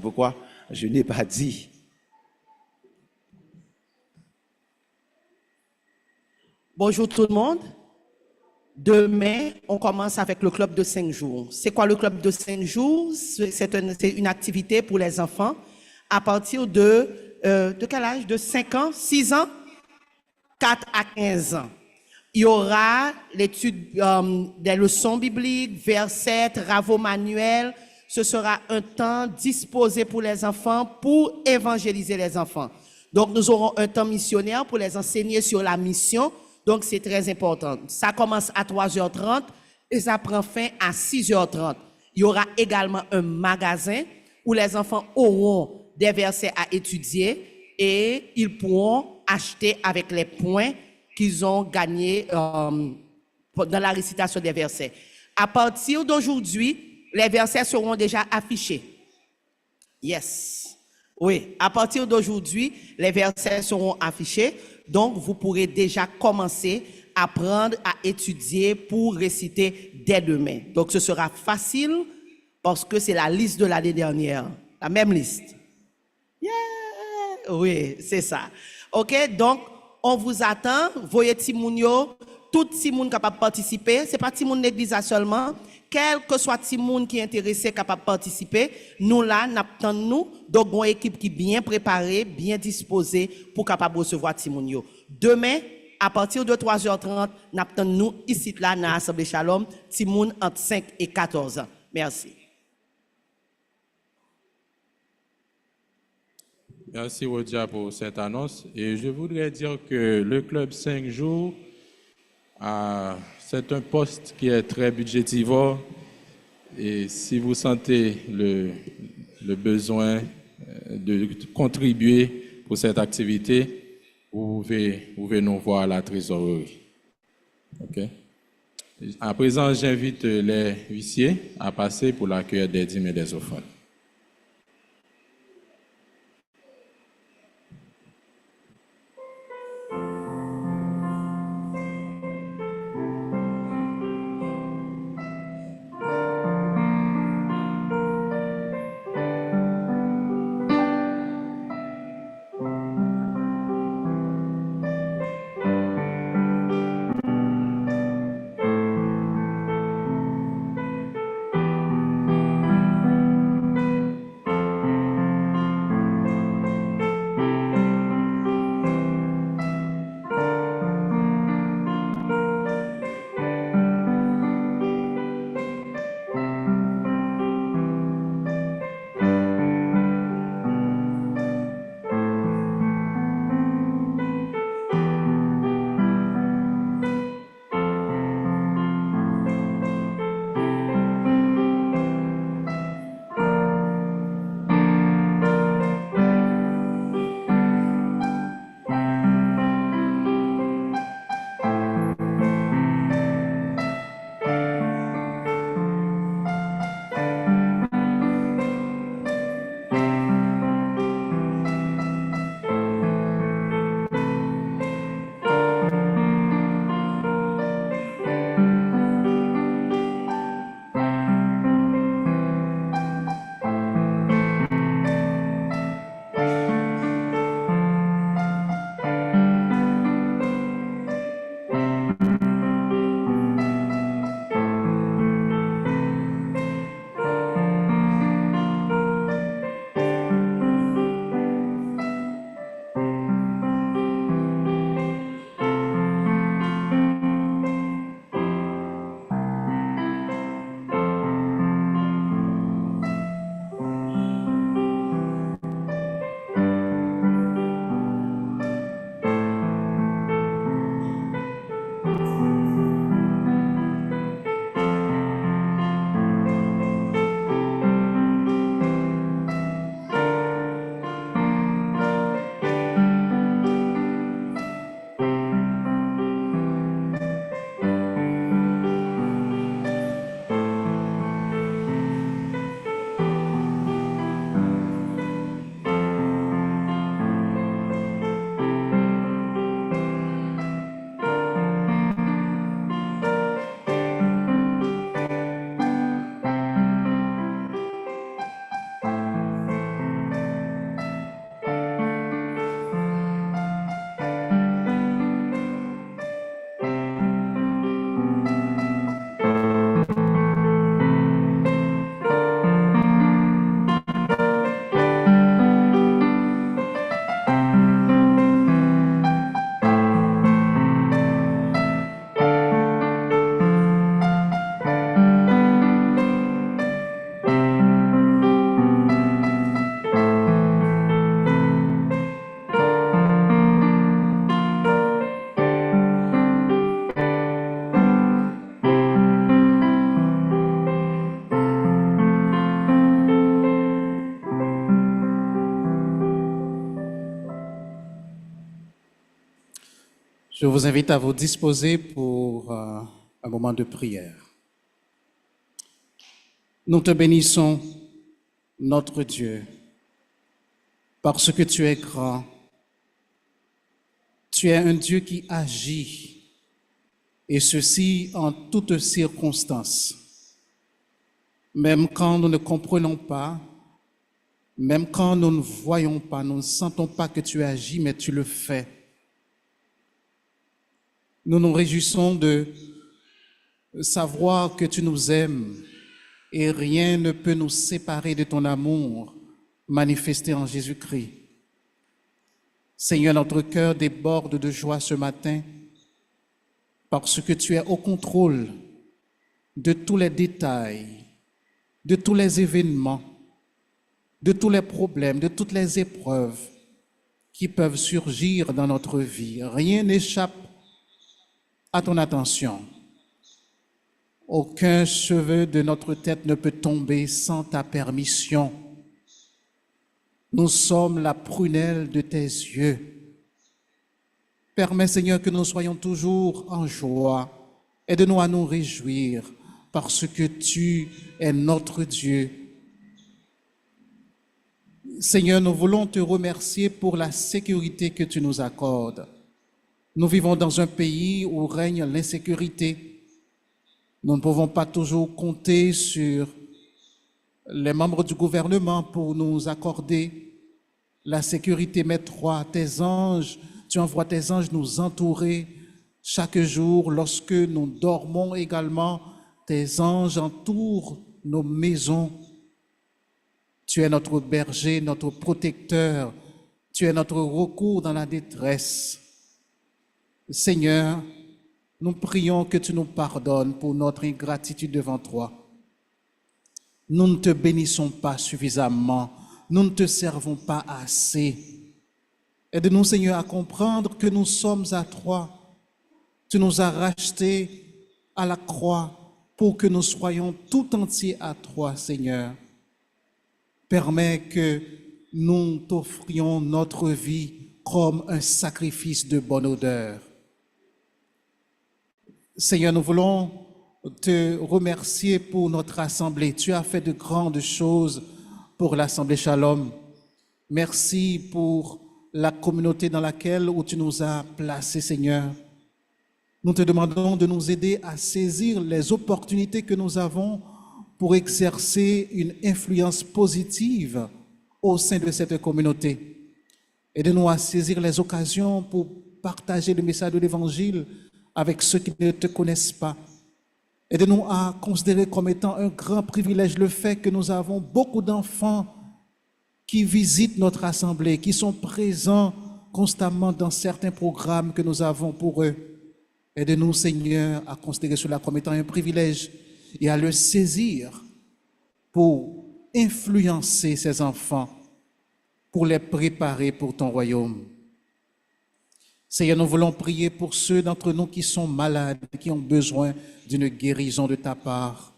Pourquoi je n'ai pas dit. Bonjour tout le monde. Demain, on commence avec le club de 5 jours. C'est quoi le club de 5 jours? C'est une activité pour les enfants à partir de quel âge? De 5 ans, 6 ans, 4 à 15 ans. Il y aura l'étude des leçons bibliques, versets, travaux manuels. Ce sera un temps disposé pour les enfants pour évangéliser les enfants. Donc, nous aurons un temps missionnaire pour les enseigner sur la mission. Donc, c'est très important. Ça commence à 3h30 et ça prend fin à 6h30. Il y aura également un magasin où les enfants auront des versets à étudier et ils pourront acheter avec les points qu'ils ont gagnés dans la récitation des versets. À partir d'aujourd'hui, les versets seront déjà affichés. Yes. Oui, à partir d'aujourd'hui, les versets seront affichés. Donc, vous pourrez déjà commencer à apprendre à étudier pour réciter dès demain. Donc, ce sera facile parce que c'est la liste de l'année dernière. La même liste. Yeah! Oui, c'est ça. OK, donc, on vous attend. Voyez Timounio, tout Timoun capable de participer. Ce n'est pas Timoun l'église seulement. Quel que soit Timoun qui est intéressé, capable de participer, nous là, nous nous. Donc, une équipe qui est bien préparée, bien disposée pour capable de recevoir Timounio. Demain, à partir de 3h30, nous ici là, dans l'Assemblée Shalom, Timoun entre 5 et 14 ans. Merci. Merci Rodia pour cette annonce. Et je voudrais dire que le club 5 jours, c'est un poste qui est très budgétivore. Et si vous sentez le besoin de contribuer pour cette activité, vous pouvez nous voir à la trésorerie. OK? À présent, j'invite les huissiers à passer pour l'accueil des dîmes et des offrandes. Je vous invite à vous disposer pour un moment de prière. Nous te bénissons, notre Dieu, parce que tu es grand. Tu es un Dieu qui agit, et ceci en toutes circonstances. Même quand nous ne comprenons pas, même quand nous ne voyons pas, nous ne sentons pas que tu agis, mais tu le fais. Nous nous réjouissons de savoir que tu nous aimes et rien ne peut nous séparer de ton amour manifesté en Jésus-Christ. Seigneur, notre cœur déborde de joie ce matin parce que tu es au contrôle de tous les détails, de tous les événements, de tous les problèmes, de toutes les épreuves qui peuvent surgir dans notre vie. Rien n'échappe à ton attention. Aucun cheveu de notre tête ne peut tomber sans ta permission. Nous sommes la prunelle de tes yeux. Permets, Seigneur, que nous soyons toujours en joie. Aide-nous à nous réjouir parce que tu es notre Dieu. Seigneur, nous voulons te remercier pour la sécurité que tu nous accordes. Nous vivons dans un pays où règne l'insécurité. Nous ne pouvons pas toujours compter sur les membres du gouvernement pour nous accorder la sécurité. Mais toi, tes anges, tu envoies tes anges nous entourer chaque jour. Lorsque nous dormons également, tes anges entourent nos maisons. Tu es notre berger, notre protecteur. Tu es notre recours dans la détresse. Seigneur, nous prions que tu nous pardonnes pour notre ingratitude devant toi. Nous ne te bénissons pas suffisamment. Nous ne te servons pas assez. Aide-nous, Seigneur, à comprendre que nous sommes à toi. Tu nous as rachetés à la croix pour que nous soyons tout entiers à toi, Seigneur. Permets que nous t'offrions notre vie comme un sacrifice de bonne odeur. Seigneur, nous voulons te remercier pour notre assemblée. Tu as fait de grandes choses pour l'Assemblée Shalom. Merci pour la communauté dans laquelle où tu nous as placés, Seigneur. Nous te demandons de nous aider à saisir les opportunités que nous avons pour exercer une influence positive au sein de cette communauté. Aide-nous à saisir les occasions pour partager le message de l'Évangile avec ceux qui ne te connaissent pas. Aide-nous à considérer comme étant un grand privilège le fait que nous avons beaucoup d'enfants qui visitent notre assemblée, qui sont présents constamment dans certains programmes que nous avons pour eux. Aide-nous, Seigneur, à considérer cela comme étant un privilège et à le saisir pour influencer ces enfants, pour les préparer pour ton royaume. Seigneur, nous voulons prier pour ceux d'entre nous qui sont malades, qui ont besoin d'une guérison de ta part.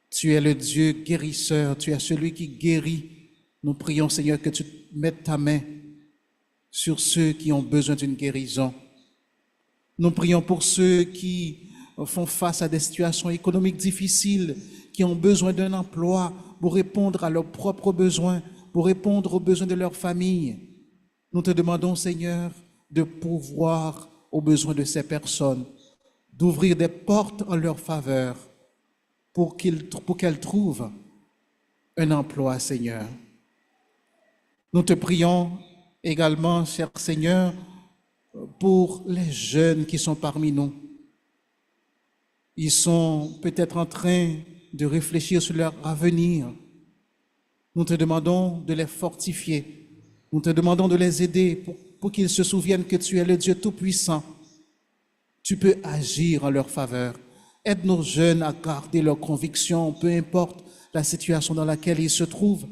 Tu es le Dieu guérisseur, tu es celui qui guérit. Nous prions, Seigneur, que tu mettes ta main sur ceux qui ont besoin d'une guérison. Nous prions pour ceux qui font face à des situations économiques difficiles, qui ont besoin d'un emploi pour répondre à leurs propres besoins, pour répondre aux besoins de leur famille. Nous te demandons, Seigneur, de pourvoir aux besoins de ces personnes, d'ouvrir des portes en leur faveur pour qu'elles trouvent un emploi, Seigneur. Nous te prions également, cher Seigneur, pour les jeunes qui sont parmi nous. Ils sont peut-être en train de réfléchir sur leur avenir. Nous te demandons de les fortifier. Nous te demandons de les aider pour qu'ils se souviennent que tu es le Dieu Tout-Puissant. Tu peux agir en leur faveur. Aide nos jeunes à garder leurs convictions, peu importe la situation dans laquelle ils se trouvent.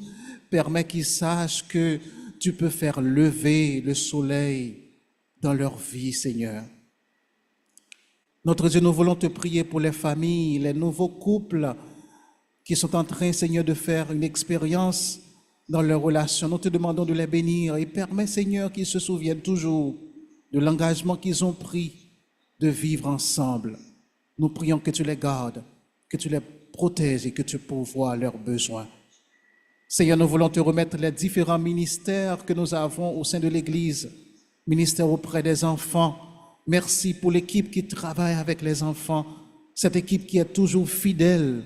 Permets qu'ils sachent que tu peux faire lever le soleil dans leur vie, Seigneur. Notre Dieu, nous voulons te prier pour les familles, les nouveaux couples qui sont en train, Seigneur, de faire une expérience dans leurs relations. Nous te demandons de les bénir et permets, Seigneur, qu'ils se souviennent toujours de l'engagement qu'ils ont pris de vivre ensemble. Nous prions que tu les gardes, que tu les protèges et que tu pourvoies leurs besoins. Seigneur, nous voulons te remettre les différents ministères que nous avons au sein de l'Église, ministère auprès des enfants. Merci pour l'équipe qui travaille avec les enfants, cette équipe qui est toujours fidèle.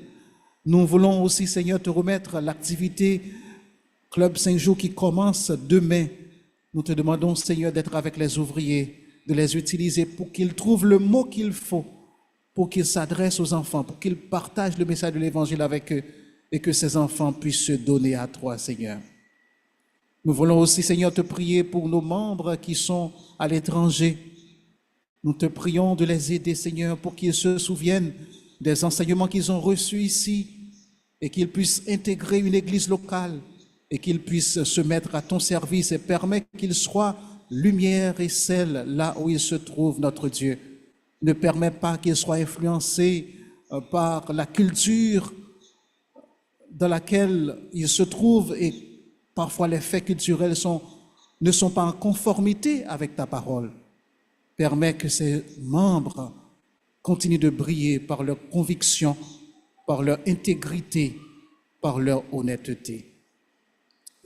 Nous voulons aussi, Seigneur, te remettre l'activité Club 5 jours qui commence demain. Nous te demandons, Seigneur, d'être avec les ouvriers, de les utiliser pour qu'ils trouvent le mot qu'il faut, pour qu'ils s'adressent aux enfants, pour qu'ils partagent le message de l'Évangile avec eux et que ces enfants puissent se donner à toi, Seigneur. Nous voulons aussi, Seigneur, te prier pour nos membres qui sont à l'étranger. Nous te prions de les aider, Seigneur, pour qu'ils se souviennent des enseignements qu'ils ont reçus ici et qu'ils puissent intégrer une église locale et qu'ils puissent se mettre à ton service et permettre qu'ils soient lumière et sel là où ils se trouvent, notre Dieu. Ne permets pas qu'ils soient influencés par la culture dans laquelle ils se trouvent et parfois les faits culturels ne sont pas en conformité avec ta parole. Permets que ces membres continuent de briller par leur conviction, par leur intégrité, par leur honnêteté.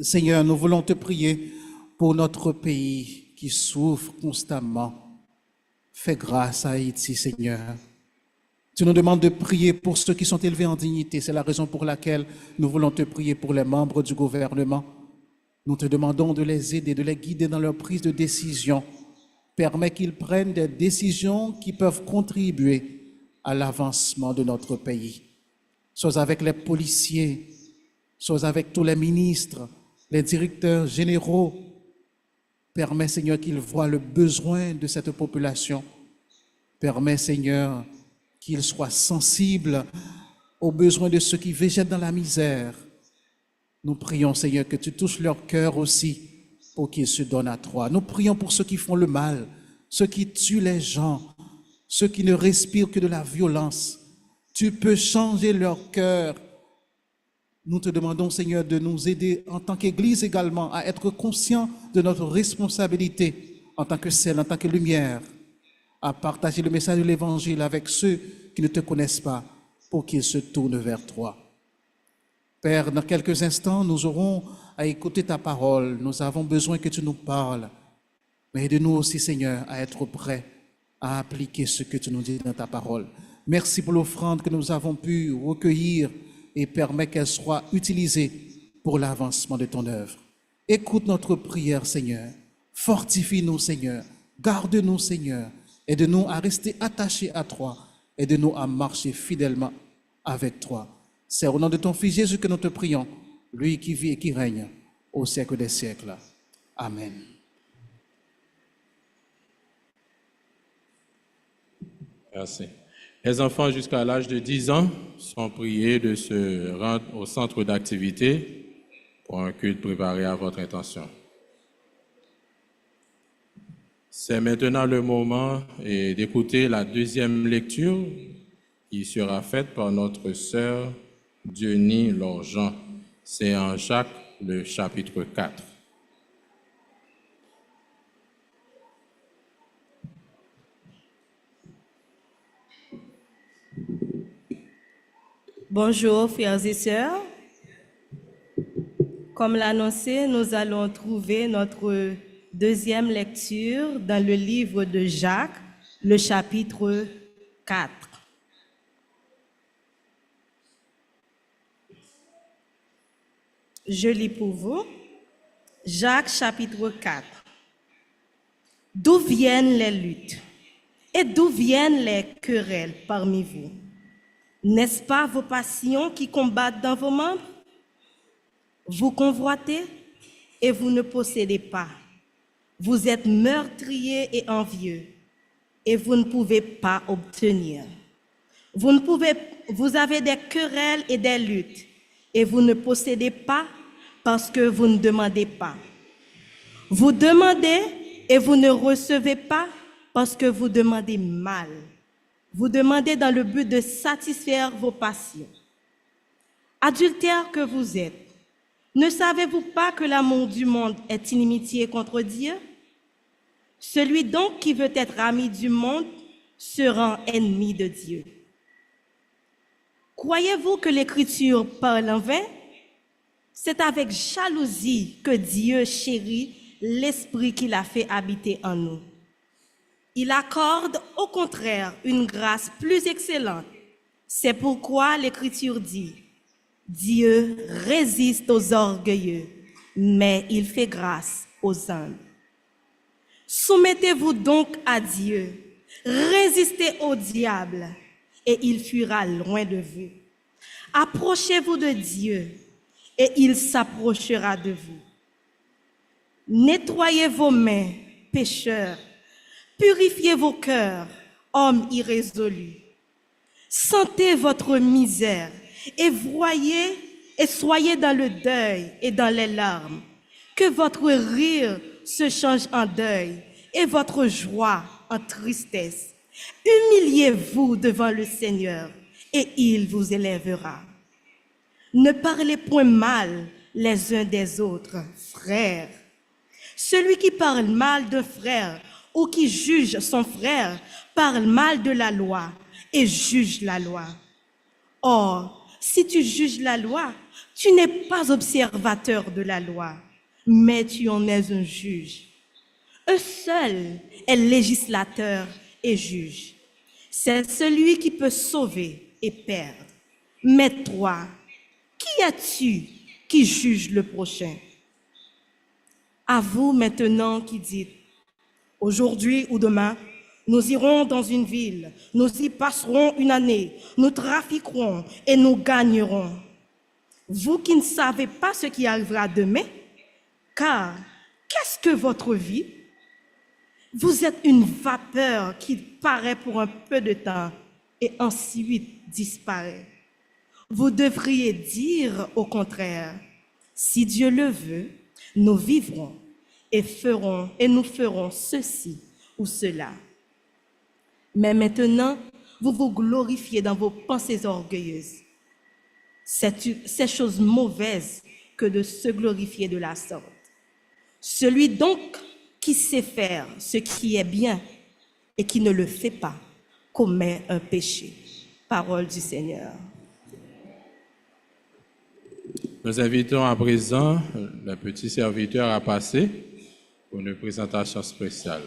Seigneur, nous voulons te prier pour notre pays qui souffre constamment. Fais grâce à Haïti, Seigneur. Tu nous demandes de prier pour ceux qui sont élevés en dignité. C'est la raison pour laquelle nous voulons te prier pour les membres du gouvernement. Nous te demandons de les aider, de les guider dans leur prise de décision. Permets qu'ils prennent des décisions qui peuvent contribuer à l'avancement de notre pays. Sois avec les policiers, sois avec tous les ministres, les directeurs généraux. Permets, Seigneur, qu'ils voient le besoin de cette population. Permets, Seigneur, qu'ils soient sensibles aux besoins de ceux qui végètent dans la misère. Nous prions, Seigneur, que tu touches leur cœur aussi pour qu'ils se donnent à toi. Nous prions pour ceux qui font le mal, ceux qui tuent les gens, ceux qui ne respirent que de la violence. Tu peux changer leur cœur. Nous te demandons, Seigneur, de nous aider en tant qu'Église également à être conscients de notre responsabilité en tant que sel, en tant que lumière, à partager le message de l'Évangile avec ceux qui ne te connaissent pas pour qu'ils se tournent vers toi. Père, dans quelques instants, nous aurons à écouter ta parole. Nous avons besoin que tu nous parles. Mais aide-nous aussi, Seigneur, à être prêts à appliquer ce que tu nous dis dans ta parole. Merci pour l'offrande que nous avons pu recueillir et permets qu'elle soit utilisée pour l'avancement de ton œuvre. Écoute notre prière, Seigneur. Fortifie-nous, Seigneur. Garde-nous, Seigneur. Aide-nous à rester attachés à toi. Aide-nous à marcher fidèlement avec toi. C'est au nom de ton Fils Jésus que nous te prions, lui qui vit et qui règne au siècle des siècles. Amen. Merci. Les enfants jusqu'à l'âge de 10 ans sont priés de se rendre au centre d'activité pour un culte préparé à votre intention. C'est maintenant le moment d'écouter la deuxième lecture qui sera faite par notre sœur Diony Lorjean. C'est en Jacques, le chapitre 4. Bonjour, frères et sœurs. Comme l'annoncé, nous allons trouver notre deuxième lecture dans le livre de Jacques, le chapitre 4. Je lis pour vous. Jacques, chapitre 4. D'où viennent les luttes et d'où viennent les querelles parmi vous? N'est-ce pas vos passions qui combattent dans vos membres? Vous convoitez et vous ne possédez pas. Vous êtes meurtriers et envieux et vous ne pouvez pas obtenir. Vous avez des querelles et des luttes et vous ne possédez pas parce que vous ne demandez pas. Vous demandez et vous ne recevez pas parce que vous demandez mal. Vous demandez dans le but de satisfaire vos passions. Adultères que vous êtes, ne savez-vous pas que l'amour du monde est inimitié contre Dieu? Celui donc qui veut être ami du monde se rend ennemi de Dieu. Croyez-vous que l'Écriture parle en vain? C'est avec jalousie que Dieu chérit l'Esprit qu'il a fait habiter en nous. Il accorde au contraire une grâce plus excellente. C'est pourquoi l'Écriture dit, Dieu résiste aux orgueilleux, mais il fait grâce aux humbles. Soumettez-vous donc à Dieu, résistez au diable, et il fuira loin de vous. Approchez-vous de Dieu, et il s'approchera de vous. Nettoyez vos mains, pécheurs, purifiez vos cœurs, hommes irrésolus. Sentez votre misère et voyez et soyez dans le deuil et dans les larmes. Que votre rire se change en deuil et votre joie en tristesse. Humiliez-vous devant le Seigneur et il vous élèvera. Ne parlez point mal les uns des autres, frères. Celui qui parle mal d'un frère ou qui juge son frère parle mal de la loi et juge la loi. Or, si tu juges la loi, tu n'es pas observateur de la loi, mais tu en es un juge. Un seul est législateur et juge. C'est celui qui peut sauver et perdre. Mais toi, qui es-tu qui juge le prochain? À vous maintenant qui dites, aujourd'hui ou demain, nous irons dans une ville, nous y passerons une année, nous trafiquerons et nous gagnerons. Vous qui ne savez pas ce qui arrivera demain, car qu'est-ce que votre vie? Vous êtes une vapeur qui paraît pour un peu de temps et ensuite disparaît. Vous devriez dire au contraire, si Dieu le veut, nous vivrons et nous ferons ceci ou cela. Mais maintenant, vous vous glorifiez dans vos pensées orgueilleuses. C'est chose mauvaise que de se glorifier de la sorte. Celui donc qui sait faire ce qui est bien et qui ne le fait pas commet un péché. Parole du Seigneur. Nous invitons à présent le petit serviteur à passer pour une présentation spéciale.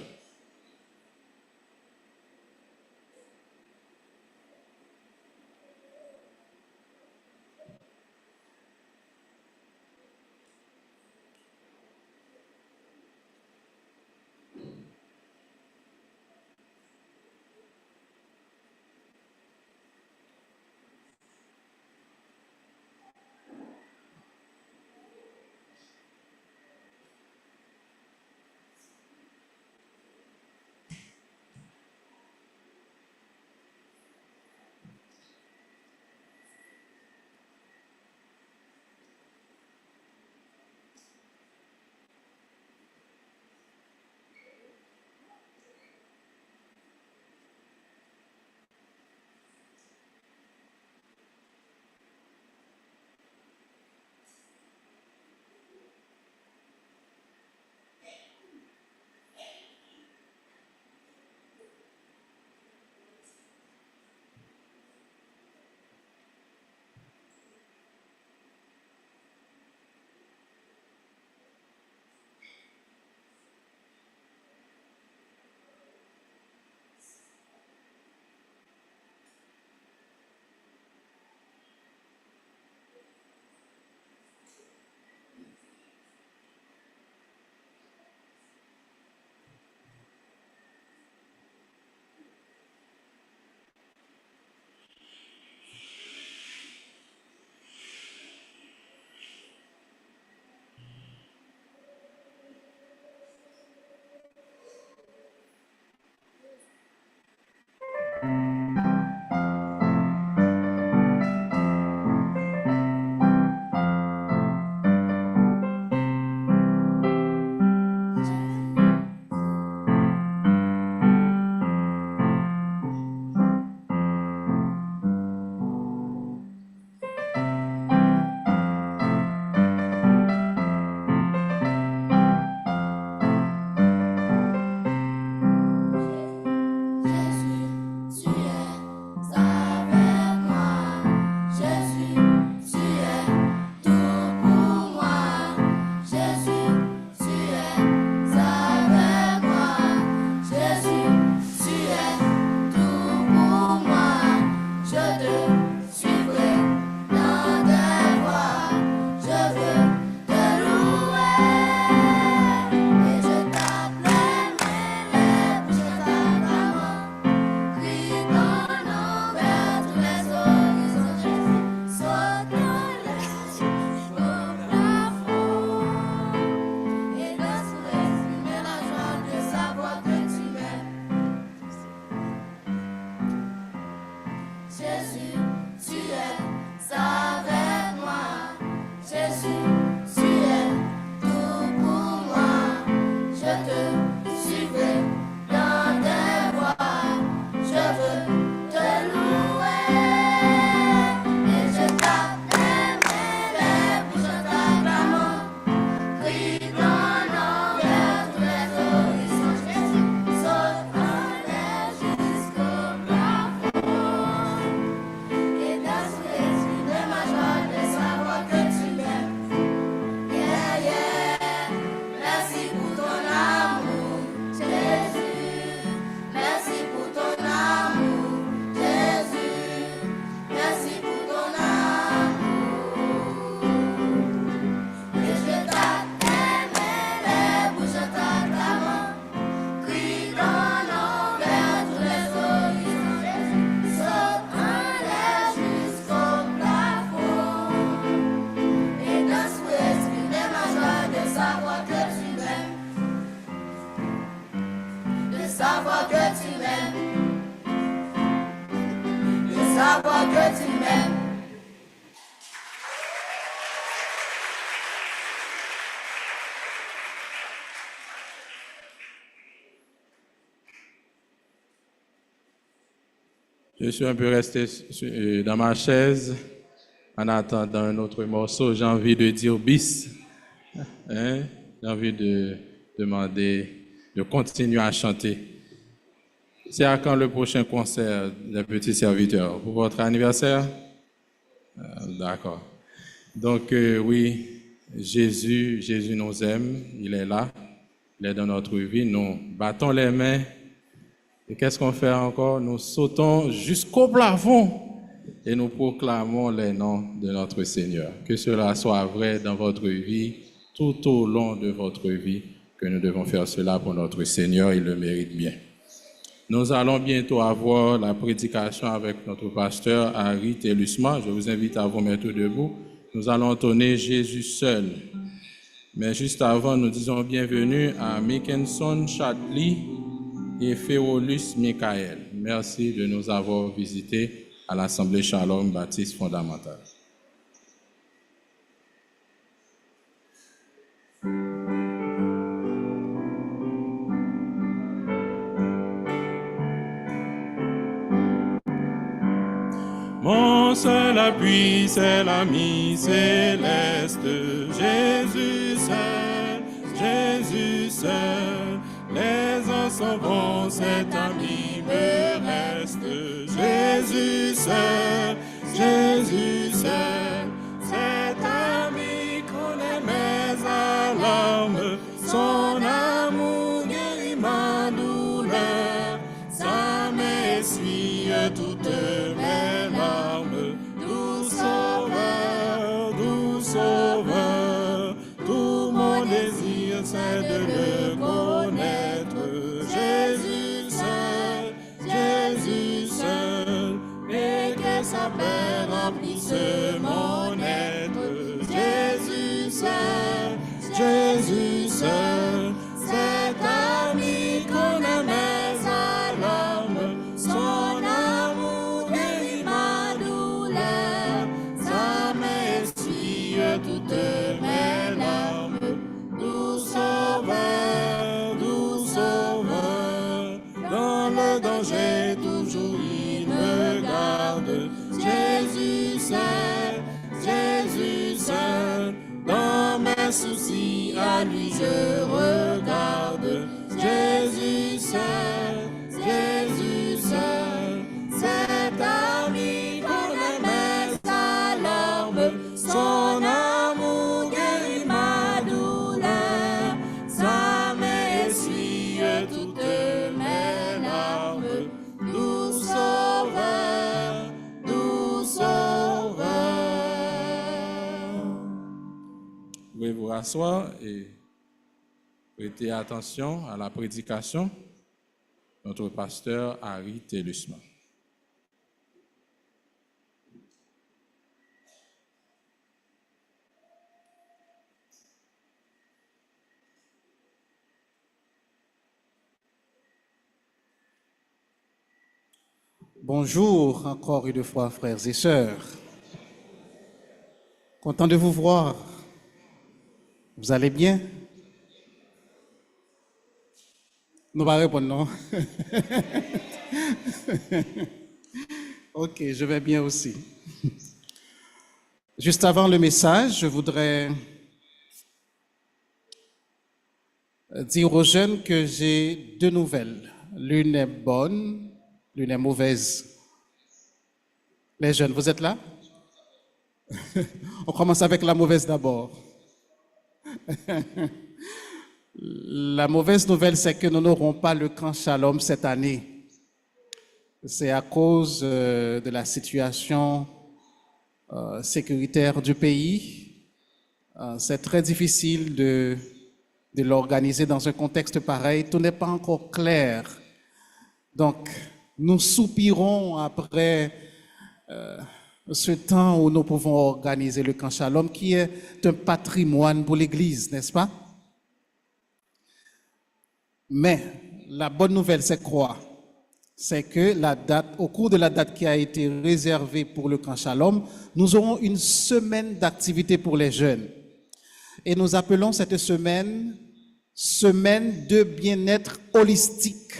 Je suis un peu resté dans ma chaise en attendant un autre morceau. J'ai envie de dire bis. Hein? J'ai envie de demander de continuer à chanter. C'est à quand le prochain concert des petits serviteurs? Pour votre anniversaire? D'accord. Donc oui, Jésus nous aime, il est là, il est dans notre vie. Nous battons les mains. Et qu'est-ce qu'on fait encore? Nous sautons jusqu'au plafond et nous proclamons les noms de notre Seigneur. Que cela soit vrai dans votre vie, tout au long de votre vie, que nous devons faire cela pour notre Seigneur, il le mérite bien. Nous allons bientôt avoir la prédication avec notre pasteur Harry Télusma. Je vous invite à vous mettre debout. Nous allons entonner Jésus seul. Mais juste avant, nous disons bienvenue à Mickenson Chadley et Féolus Michael. Merci de nous avoir visités à l'Assemblée Shalom Baptiste Fondamentale. Mon seul appui, c'est l'ami céleste, Jésus seul, les ans s'en vont, cet ami me reste, Jésus seul, cet ami connaît mes alarmes, son amour guérit ma douleur, ça m'essuie toutes mes larmes, doux sauveur, tout mon désir c'est de le connaître, Jésus seul, et que sa paix remplisse mon être, Jésus seul, cet ami connaît mes alarmes, son amour guérit ma douleur, ça m'essuie toutes mes larmes, doux sauveur, dans le danger toujours il me garde, Jésus seul, dans mes soucis à lui je regarde, Jésus seul, cet ami connaît mes alarmes, son amour guérit ma douleur, ça m'essuie toutes mes larmes, doux sauveur. Vous pouvez vous rasseoir et prêter attention à la prédication de notre pasteur Harry Télusma. Bonjour encore une fois, frères et sœurs. Content de vous voir. Vous allez bien? Nous va répondre, non? Ok, je vais bien aussi. Juste avant le message, je voudrais dire aux jeunes que j'ai deux nouvelles. L'une est bonne, l'une est mauvaise. Les jeunes, vous êtes là? On commence avec la mauvaise d'abord. La mauvaise nouvelle, c'est que nous n'aurons pas le camp Shalom cette année. C'est à cause de la situation sécuritaire du pays. C'est très difficile de l'organiser dans un contexte pareil. Tout n'est pas encore clair. Donc, nous soupirons après ce temps où nous pouvons organiser le camp Shalom, qui est un patrimoine pour l'Église, n'est-ce pas? Mais la bonne nouvelle, c'est quoi? C'est que au cours de la date qui a été réservée pour le camp Shalom, nous aurons une semaine d'activité pour les jeunes. Et nous appelons cette semaine de bien-être holistique.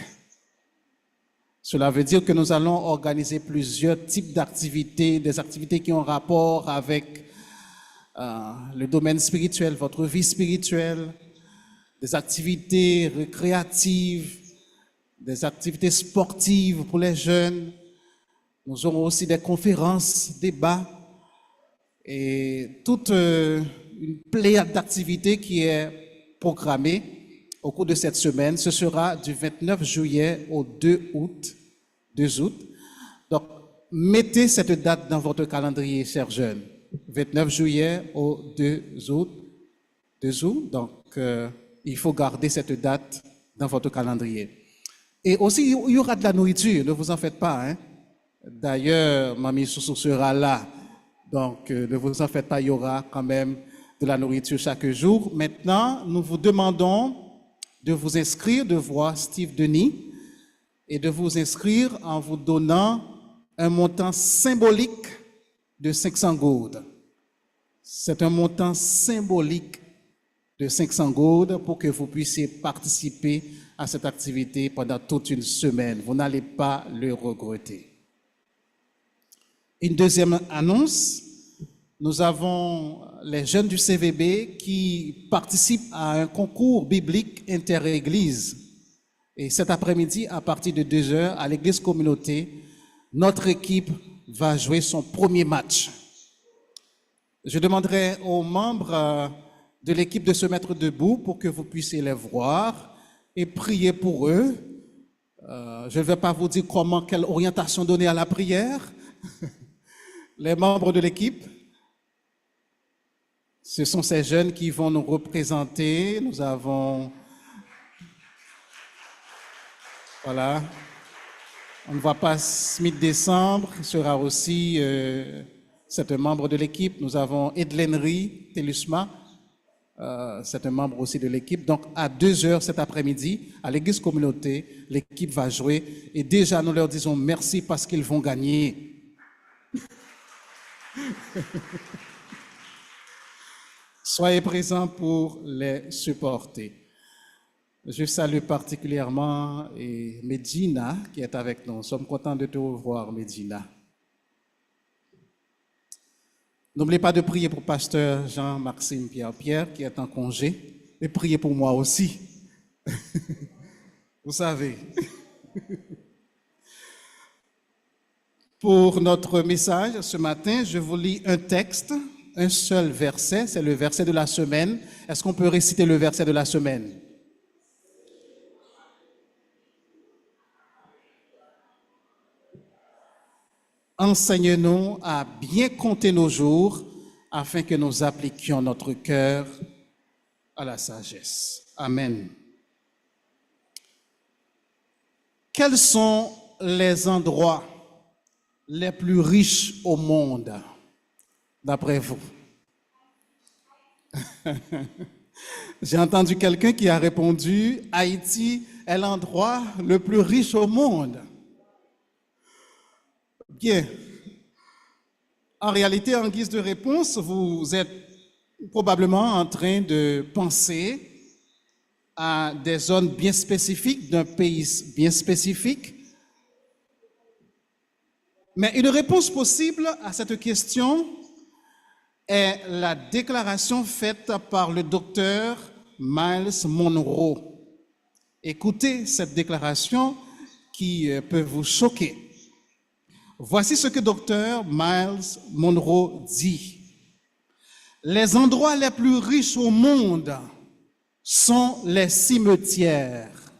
Cela veut dire que nous allons organiser plusieurs types d'activités, des activités qui ont rapport avec le domaine spirituel, votre vie spirituelle, des activités récréatives, des activités sportives pour les jeunes. Nous aurons aussi des conférences, débats et toute une pléiade d'activités qui est programmée au cours de cette semaine. Ce sera du 29 juillet au 2 août. Donc, mettez cette date dans votre calendrier, chers jeunes. 29 juillet au 2 août. Donc, il faut garder cette date dans votre calendrier. Et aussi, il y aura de la nourriture, ne vous en faites pas. Hein? D'ailleurs, Mamie Soussou sera là. Donc, ne vous en faites pas, il y aura quand même de la nourriture chaque jour. Maintenant, nous vous demandons de vous inscrire, de voir Steve Denis, et de vous inscrire en vous donnant un montant symbolique de 500 gourdes. C'est un montant symbolique de 500 gourdes pour que vous puissiez participer à cette activité pendant toute une semaine. Vous n'allez pas le regretter. Une deuxième annonce, nous avons les jeunes du CVB qui participent à un concours biblique inter-église. Et cet après-midi, à partir de 2h, à l'église communauté, notre équipe va jouer son premier match. Je demanderai aux membres de l'équipe de se mettre debout pour que vous puissiez les voir et prier pour eux. Je ne vais pas vous dire quelle orientation donner à la prière. Les membres de l'équipe, ce sont ces jeunes qui vont nous représenter. Nous avons... Voilà. On ne voit pas Smith Décembre, il sera aussi c'est un membre de l'équipe. Nous avons Edlenry Telusma, c'est un membre aussi de l'équipe. Donc à 2h cet après-midi, à l'église communauté, l'équipe va jouer. Et déjà nous leur disons merci parce qu'ils vont gagner. Soyez présents pour les supporter. Je salue particulièrement Medina qui est avec nous. Nous sommes contents de te revoir, Medina. N'oubliez pas de prier pour pasteur Jean-Maxime Pierre qui est en congé et priez pour moi aussi. Vous savez. Pour notre message ce matin, je vous lis un texte, un seul verset, c'est le verset de la semaine. Est-ce qu'on peut réciter le verset de la semaine? Enseigne-nous à bien compter nos jours afin que nous appliquions notre cœur à la sagesse. Amen. Quels sont les endroits les plus riches au monde, d'après vous? J'ai entendu quelqu'un qui a répondu, Haïti est l'endroit le plus riche au monde. Bien. En réalité, en guise de réponse, vous êtes probablement en train de penser à des zones bien spécifiques, d'un pays bien spécifique. Mais une réponse possible à cette question est la déclaration faite par le docteur Myles Munroe. Écoutez cette déclaration qui peut vous choquer. Voici ce que docteur Myles Munroe dit. Les endroits les plus riches au monde sont les cimetières.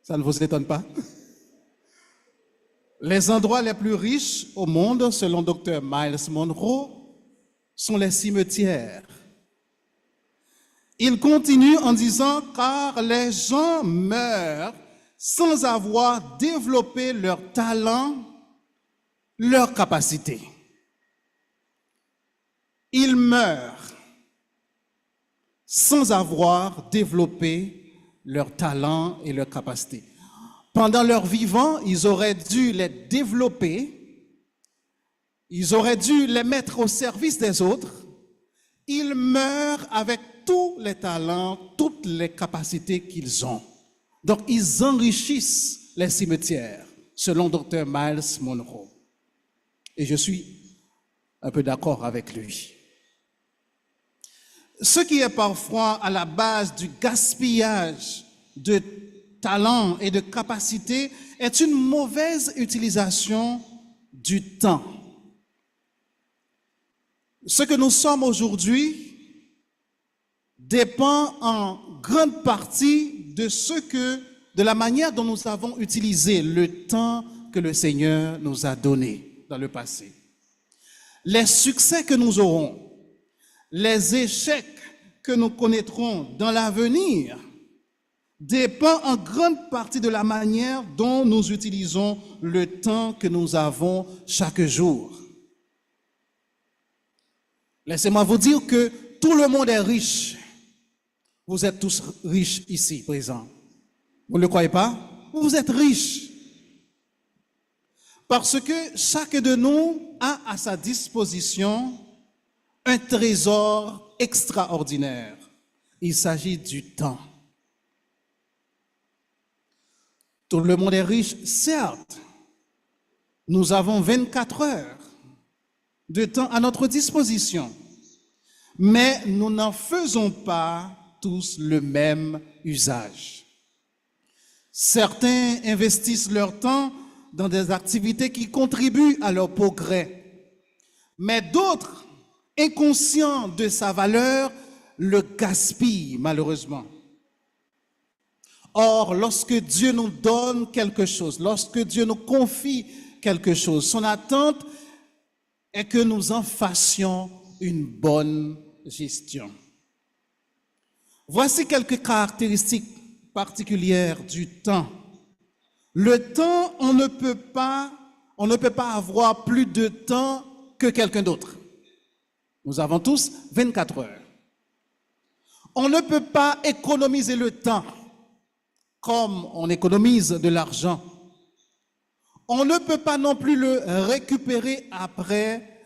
Ça ne vous étonne pas? Les endroits les plus riches au monde, selon docteur Myles Munroe, sont les cimetières. Il continue en disant, car les gens meurent sans avoir développé leur talent, leur capacité. Ils meurent sans avoir développé leur talent et leur capacité. Pendant leur vivant, ils auraient dû les développer, ils auraient dû les mettre au service des autres. Ils meurent avec tous les talents, toutes les capacités qu'ils ont. Donc, ils enrichissent les cimetières, selon Dr. Miles Monroe. Et je suis un peu d'accord avec lui. Ce qui est parfois à la base du gaspillage de talents et de capacités est une mauvaise utilisation du temps. Ce que nous sommes aujourd'hui dépend en grande partie de la manière dont nous avons utilisé le temps que le Seigneur nous a donné dans le passé. Les succès que nous aurons, les échecs que nous connaîtrons dans l'avenir dépend en grande partie de la manière dont nous utilisons le temps que nous avons chaque jour. Laissez-moi vous dire que tout le monde est riche. Vous êtes tous riches ici, présents. Vous ne le croyez pas? Vous êtes riches. Parce que chacun de nous a à sa disposition un trésor extraordinaire. Il s'agit du temps. Tout le monde est riche, certes. Nous avons 24 heures de temps à notre disposition. Mais nous n'en faisons pas tous le même usage. Certains investissent leur temps dans des activités qui contribuent à leur progrès. Mais d'autres, inconscients de sa valeur, le gaspillent malheureusement. Or, lorsque Dieu nous donne quelque chose, lorsque Dieu nous confie quelque chose, son attente est que nous en fassions une bonne gestion. Voici quelques caractéristiques particulières du temps. Le temps, on ne peut pas avoir plus de temps que quelqu'un d'autre. Nous avons tous 24 heures. On ne peut pas économiser le temps comme on économise de l'argent. On ne peut pas non plus le récupérer après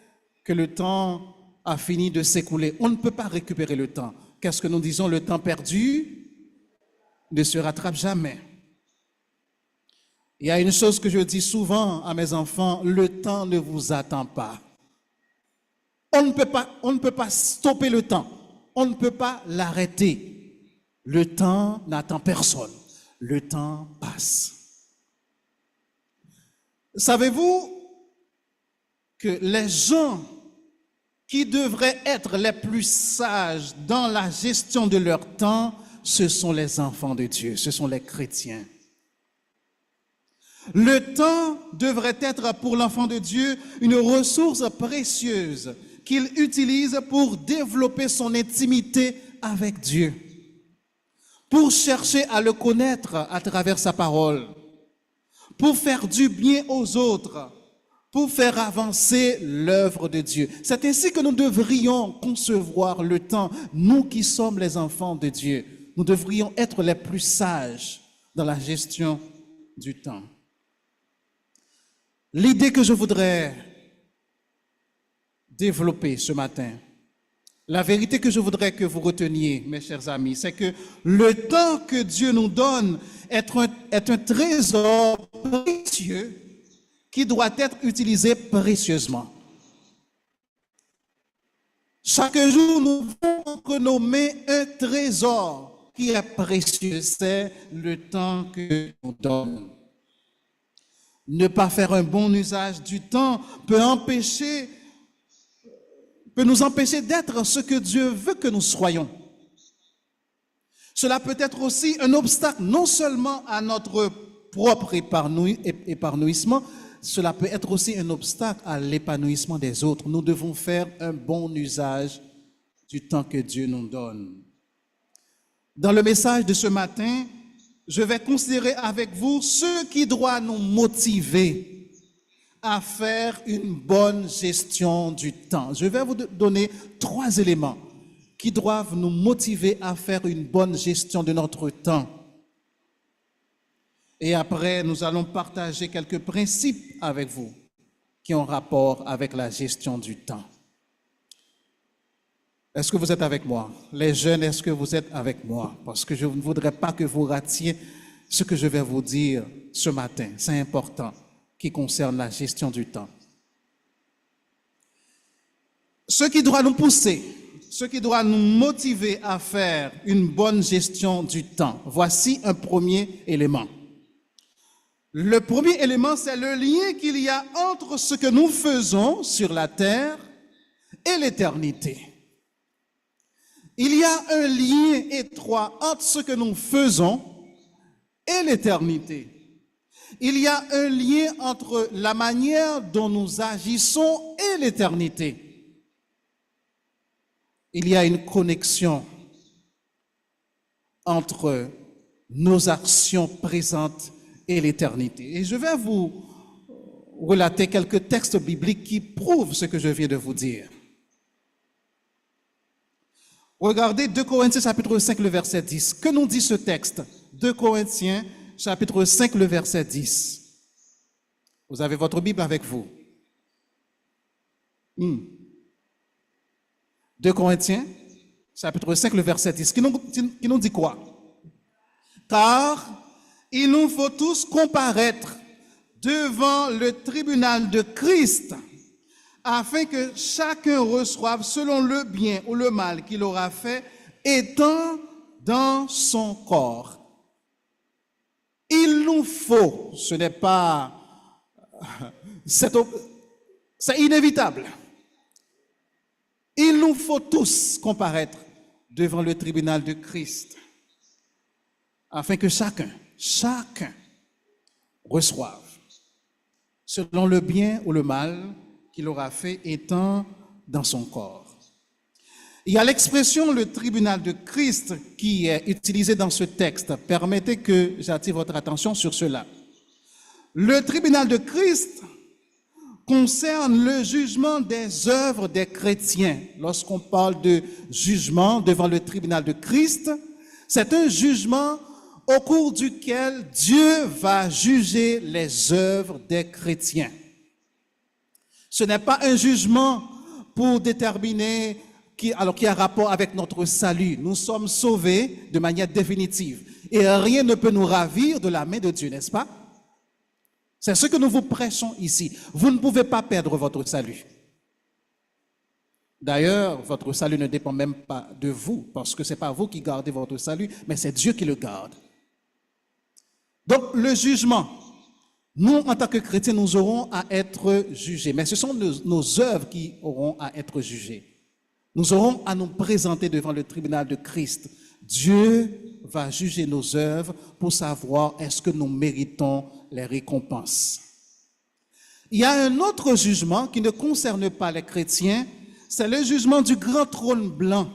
que le temps a fini de s'écouler. On ne peut pas récupérer le temps. Qu'est-ce que nous disons? Le temps perdu ne se rattrape jamais. Il y a une chose que je dis souvent à mes enfants, le temps ne vous attend pas. On ne peut pas stopper le temps. On ne peut pas l'arrêter. Le temps n'attend personne. Le temps passe. Savez-vous que les gens qui devraient être les plus sages dans la gestion de leur temps, ce sont les enfants de Dieu, ce sont les chrétiens. Le temps devrait être pour l'enfant de Dieu une ressource précieuse qu'il utilise pour développer son intimité avec Dieu, pour chercher à le connaître à travers sa parole, pour faire du bien aux autres, pour faire avancer l'œuvre de Dieu. C'est ainsi que nous devrions concevoir le temps. Nous qui sommes les enfants de Dieu, nous devrions être les plus sages dans la gestion du temps. L'idée que je voudrais développer ce matin, la vérité que je voudrais que vous reteniez, mes chers amis, c'est que le temps que Dieu nous donne est un trésor précieux qui doit être utilisé précieusement. Chaque jour, nous devons renommer un trésor qui est précieux, c'est le temps que nous donne. Ne pas faire un bon usage du temps peut nous empêcher d'être ce que Dieu veut que nous soyons. Cela peut être aussi un obstacle non seulement à notre propre épanouissement, cela peut être aussi un obstacle à l'épanouissement des autres. Nous devons faire un bon usage du temps que Dieu nous donne. Dans le message de ce matin, je vais considérer avec vous ce qui doit nous motiver à faire une bonne gestion du temps. Je vais vous donner 3 éléments qui doivent nous motiver à faire une bonne gestion de notre temps. Et après, nous allons partager quelques principes avec vous qui ont rapport avec la gestion du temps. Est-ce que vous êtes avec moi? Les jeunes, est-ce que vous êtes avec moi? Parce que je ne voudrais pas que vous ratiez ce que je vais vous dire ce matin. C'est important, qui concerne la gestion du temps. Ce qui doit nous pousser, ce qui doit nous motiver à faire une bonne gestion du temps. Voici un premier élément. Le premier élément, c'est le lien qu'il y a entre ce que nous faisons sur la terre et l'éternité. Il y a un lien étroit entre ce que nous faisons et l'éternité. Il y a un lien entre la manière dont nous agissons et l'éternité. Il y a une connexion entre nos actions présentes et l'éternité. Et je vais vous relater quelques textes bibliques qui prouvent ce que je viens de vous dire. Regardez 2 Corinthiens chapitre 5, le verset 10. Que nous dit ce texte? 2 Corinthiens chapitre 5, le verset 10. Vous avez votre Bible avec vous. 2 Corinthiens chapitre 5, le verset 10. Qui nous dit quoi? Car il nous faut tous comparaître devant le tribunal de Christ, afin que chacun reçoive selon le bien ou le mal qu'il aura fait, étant dans son corps. Il nous faut, ce n'est pas, c'est inévitable. Il nous faut tous comparaître devant le tribunal de Christ, afin que chacun reçoive selon le bien ou le mal qu'il aura fait étant dans son corps. Il y a l'expression le tribunal de Christ qui est utilisée dans ce texte. Permettez que j'attire votre attention sur cela. Le tribunal de Christ concerne le jugement des œuvres des chrétiens. Lorsqu'on parle de jugement devant le tribunal de Christ, c'est un jugement au cours duquel Dieu va juger les œuvres des chrétiens. Ce n'est pas un jugement pour déterminer qui a rapport avec notre salut. Nous sommes sauvés de manière définitive. Et rien ne peut nous ravir de la main de Dieu, n'est-ce pas? C'est ce que nous vous prêchons ici. Vous ne pouvez pas perdre votre salut. D'ailleurs, votre salut ne dépend même pas de vous, parce que ce n'est pas vous qui gardez votre salut, mais c'est Dieu qui le garde. Donc, le jugement, nous, en tant que chrétiens, nous aurons à être jugés. Mais ce sont nos œuvres qui auront à être jugées. Nous aurons à nous présenter devant le tribunal de Christ. Dieu va juger nos œuvres pour savoir est-ce que nous méritons les récompenses. Il y a un autre jugement qui ne concerne pas les chrétiens, c'est le jugement du grand trône blanc.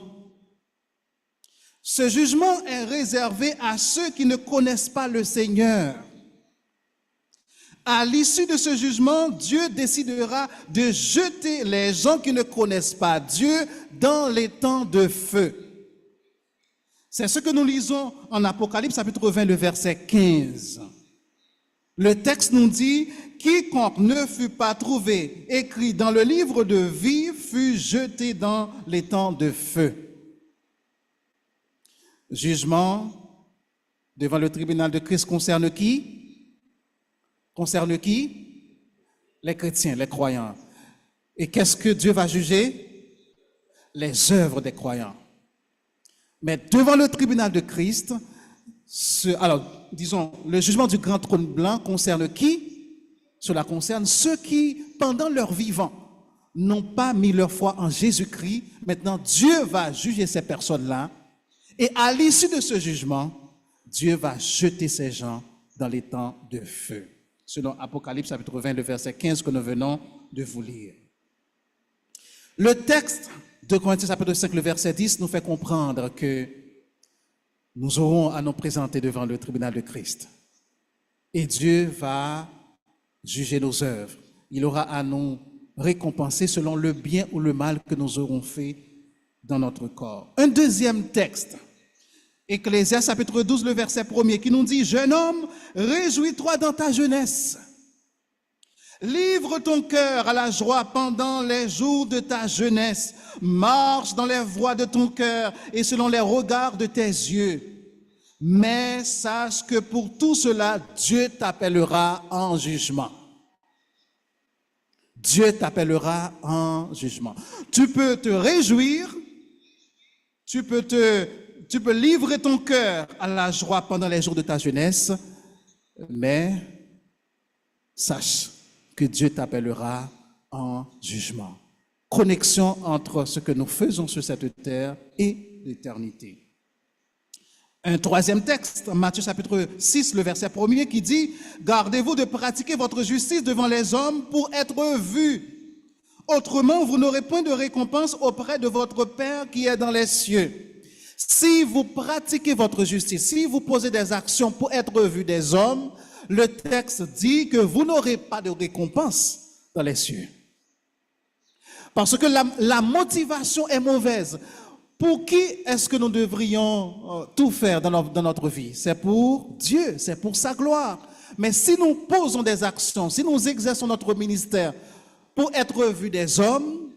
Ce jugement est réservé à ceux qui ne connaissent pas le Seigneur. À l'issue de ce jugement, Dieu décidera de jeter les gens qui ne connaissent pas Dieu dans les temps de feu. C'est ce que nous lisons en Apocalypse chapitre 20, le verset 15. Le texte nous dit « Quiconque ne fut pas trouvé écrit dans le livre de vie fut jeté dans les temps de feu. » Jugement devant le tribunal de Christ concerne qui? Concerne qui? Les chrétiens, les croyants. Et qu'est-ce que Dieu va juger? Les œuvres des croyants. Mais devant le tribunal de Christ, le jugement du grand trône blanc concerne qui? Cela concerne ceux qui, pendant leur vivant, n'ont pas mis leur foi en Jésus-Christ. Maintenant, Dieu va juger ces personnes-là. Et à l'issue de ce jugement, Dieu va jeter ces gens dans les temps de feu. Selon Apocalypse chapitre 20, le verset 15 que nous venons de vous lire. Le texte de Corinthiens chapitre 5, le verset 10 nous fait comprendre que nous aurons à nous présenter devant le tribunal de Christ. Et Dieu va juger nos œuvres. Il aura à nous récompenser selon le bien ou le mal que nous aurons fait dans notre corps. Un deuxième texte, Ecclésiaste chapitre 12, le verset 1er, qui nous dit « Jeune homme, réjouis-toi dans ta jeunesse, Livre ton cœur à la joie pendant les jours de ta jeunesse. Marche dans les voies de ton cœur et selon les regards de tes yeux. Mais sache que pour tout cela, Dieu t'appellera en jugement. Dieu t'appellera en jugement. Tu peux te réjouir, tu peux livrer ton cœur à la joie pendant les jours de ta jeunesse, mais sache que Dieu t'appellera en jugement. Connexion entre ce que nous faisons sur cette terre et l'éternité. Un troisième texte, Matthieu chapitre 6, le verset 1er, qui dit « Gardez-vous de pratiquer votre justice devant les hommes pour être vus. Autrement, vous n'aurez point de récompense auprès de votre Père qui est dans les cieux. » Si vous pratiquez votre justice, si vous posez des actions pour être vus des hommes, le texte dit que vous n'aurez pas de récompense dans les cieux. Parce que la motivation est mauvaise. Pour qui est-ce que nous devrions tout faire dans notre vie? C'est pour Dieu, c'est pour sa gloire. Mais si nous posons des actions, si nous exerçons notre ministère pour être vus des hommes,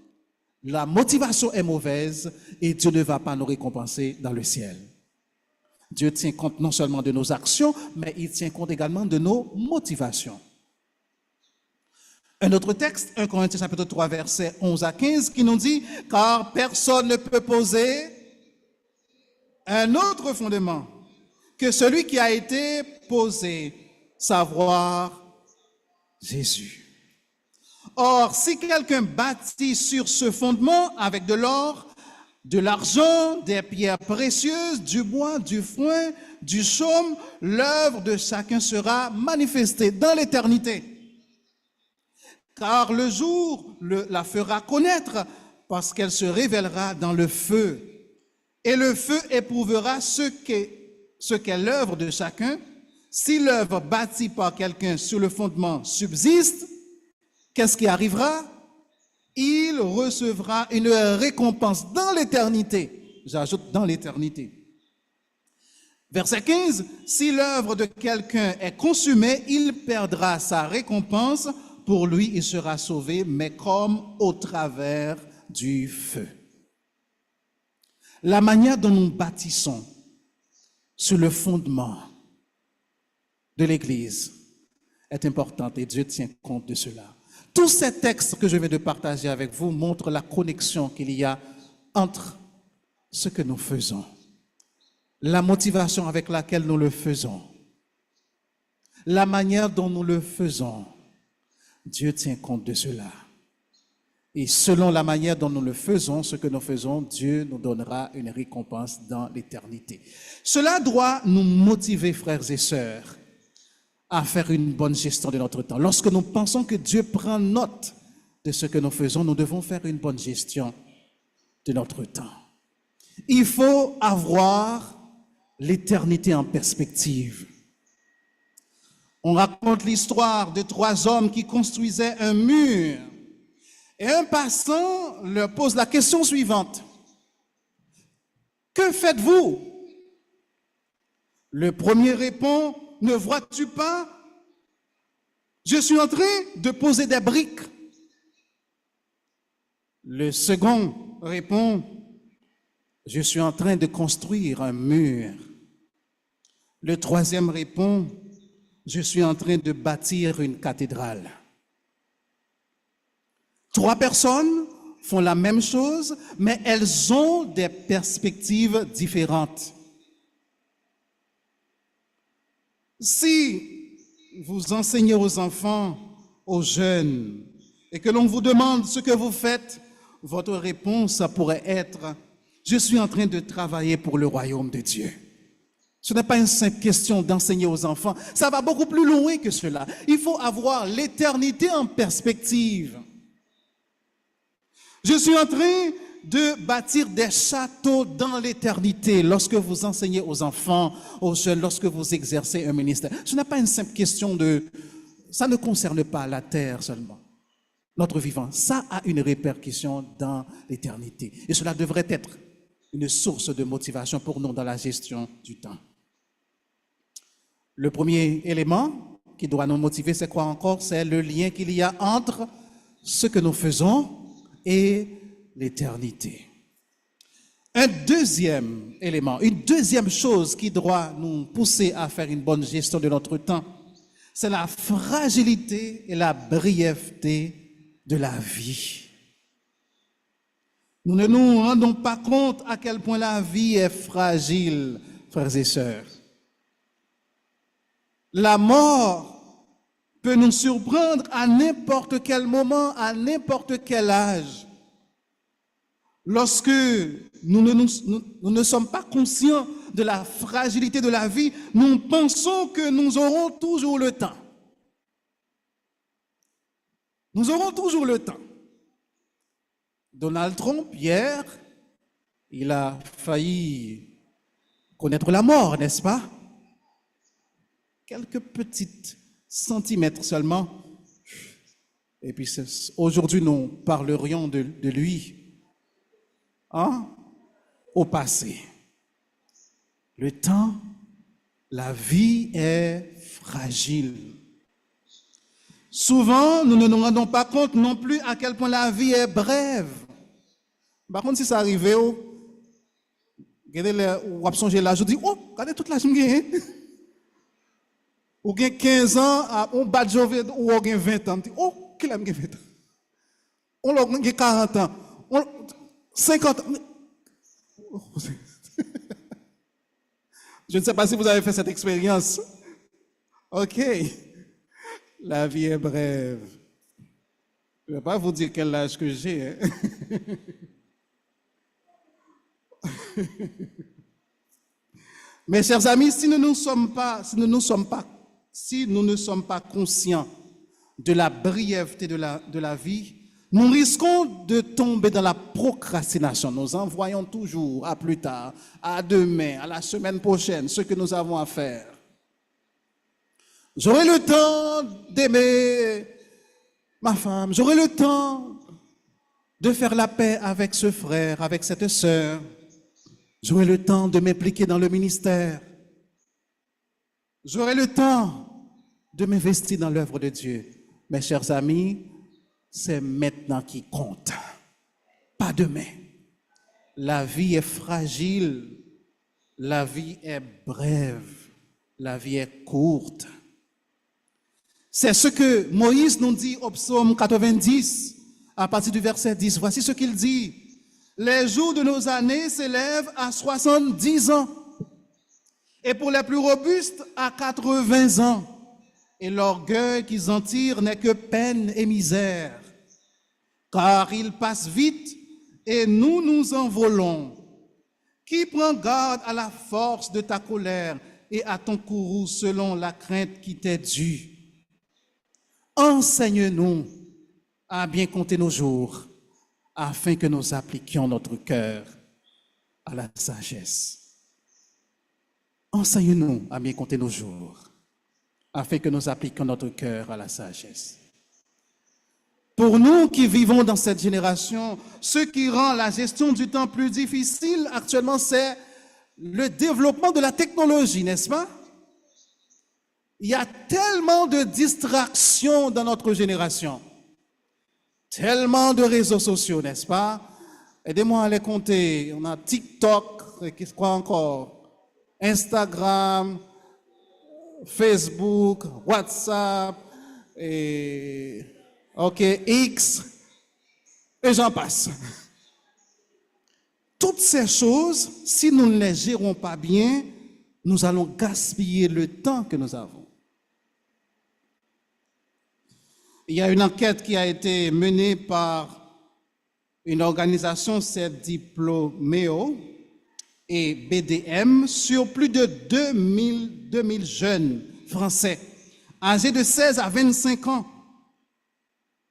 la motivation est mauvaise et Dieu ne va pas nous récompenser dans le ciel. Dieu tient compte non seulement de nos actions, mais il tient compte également de nos motivations. Un autre texte, 1 Corinthiens chapitre 3, versets 11 à 15, qui nous dit « Car personne ne peut poser un autre fondement que celui qui a été posé, savoir Jésus. Or, si quelqu'un bâtit sur ce fondement avec de l'or, de l'argent, des pierres précieuses, du bois, du foin, du chaume, l'œuvre de chacun sera manifestée dans l'éternité. Car le jour la fera connaître parce qu'elle se révélera dans le feu. Et le feu éprouvera ce qu'est l'œuvre de chacun. Si l'œuvre bâtie par quelqu'un sur le fondement subsiste, qu'est-ce qui arrivera? Il recevra une récompense dans l'éternité. J'ajoute dans l'éternité. Verset 15, si l'œuvre de quelqu'un est consumée, il perdra sa récompense. Pour lui, il sera sauvé, mais comme au travers du feu. La manière dont nous bâtissons sur le fondement de l'Église est importante et Dieu tient compte de cela. Tous ces textes que je viens de partager avec vous montrent la connexion qu'il y a entre ce que nous faisons, la motivation avec laquelle nous le faisons, la manière dont nous le faisons. Dieu tient compte de cela. Et selon la manière dont nous le faisons, ce que nous faisons, Dieu nous donnera une récompense dans l'éternité. Cela doit nous motiver, frères et sœurs, à faire une bonne gestion de notre temps. Lorsque nous pensons que Dieu prend note de ce que nous faisons, nous devons faire une bonne gestion de notre temps. Il faut avoir l'éternité en perspective. On raconte l'histoire de 3 hommes qui construisaient un mur. Et un passant leur pose la question suivante. Que faites-vous? Le premier répond, ne vois-tu pas? Je suis en train de poser des briques. Le second répond, je suis en train de construire un mur. Le troisième répond, je suis en train de bâtir une cathédrale. 3 personnes font la même chose, mais elles ont des perspectives différentes. Si vous enseignez aux enfants, aux jeunes, et que l'on vous demande ce que vous faites, votre réponse pourrait être « Je suis en train de travailler pour le royaume de Dieu ». Ce n'est pas une simple question d'enseigner aux enfants. Ça va beaucoup plus loin que cela. Il faut avoir l'éternité en perspective. Je suis en train de bâtir des châteaux dans l'éternité lorsque vous enseignez aux enfants, aux jeunes, lorsque vous exercez un ministère. Ce n'est pas une simple question de... Ça ne concerne pas la terre seulement, notre vivant. Ça a une répercussion dans l'éternité. Et cela devrait être une source de motivation pour nous dans la gestion du temps. Le premier élément qui doit nous motiver, c'est quoi encore? C'est le lien qu'il y a entre ce que nous faisons et l'éternité. Un deuxième élément, une deuxième chose qui doit nous pousser à faire une bonne gestion de notre temps, c'est la fragilité et la brièveté de la vie. Nous ne nous rendons pas compte à quel point la vie est fragile, frères et sœurs. La mort peut nous surprendre à n'importe quel moment, à n'importe quel âge. Lorsque nous ne sommes pas conscients de la fragilité de la vie, nous pensons que nous aurons toujours le temps. Nous aurons toujours le temps. Donald Trump, hier, il a failli connaître la mort, n'est-ce pas? Quelques petits centimètres seulement. Et puis aujourd'hui, nous parlerions de lui. Hein? Au passé. Le temps, la vie est fragile. Souvent, nous ne nous rendons pas compte non plus à quel point la vie est brève. Par contre, si ça arrive, ou absongez là, je dis, oh, regardez toute la journée. Ou bien 15 ans, on bat Jovet, ou on a 20 ans. Oh, qu'il a 20 ans. On a 40 ans. 50 ans. Je ne sais pas si vous avez fait cette expérience. OK. La vie est brève. Je ne vais pas vous dire quel âge que j'ai. Hein? Mes chers amis, si nous ne sommes pas conscients de la brièveté de la vie, nous risquons de tomber dans la procrastination. Nous envoyons toujours à plus tard, à demain, à la semaine prochaine, ce que nous avons à faire. J'aurai le temps d'aimer ma femme, j'aurai le temps de faire la paix avec ce frère, avec cette sœur. J'aurai le temps de m'impliquer dans le ministère. J'aurai le temps de m'investir dans l'œuvre de Dieu. Mes chers amis, c'est maintenant qui compte, pas demain. La vie est fragile, la vie est brève, la vie est courte. C'est ce que Moïse nous dit au psaume 90, à partir du verset 10. Voici ce qu'il dit. Les jours de nos années s'élèvent à 70 ans, et pour les plus robustes, à 80 ans. Et l'orgueil qu'ils en tirent n'est que peine et misère. Car ils passent vite et nous nous envolons. Qui prend garde à la force de ta colère et à ton courroux selon la crainte qui t'est due? Enseigne-nous à bien compter nos jours, afin que nous appliquions notre cœur à la sagesse. Enseigne-nous à bien compter nos jours, afin que nous appliquions notre cœur à la sagesse. Pour nous qui vivons dans cette génération, ce qui rend la gestion du temps plus difficile actuellement, c'est le développement de la technologie, n'est-ce pas? Il y a tellement de distractions dans notre génération, tellement de réseaux sociaux, n'est-ce pas? Aidez-moi à les compter. On a TikTok, qu'est-ce qu'on a encore? Instagram, Facebook, WhatsApp, et X, et j'en passe. Toutes ces choses, si nous ne les gérons pas bien, nous allons gaspiller le temps que nous avons. Il y a une enquête qui a été menée par une organisation, c'est Diplomeo et BDM, sur plus de 2000 jeunes français âgés de 16 à 25 ans.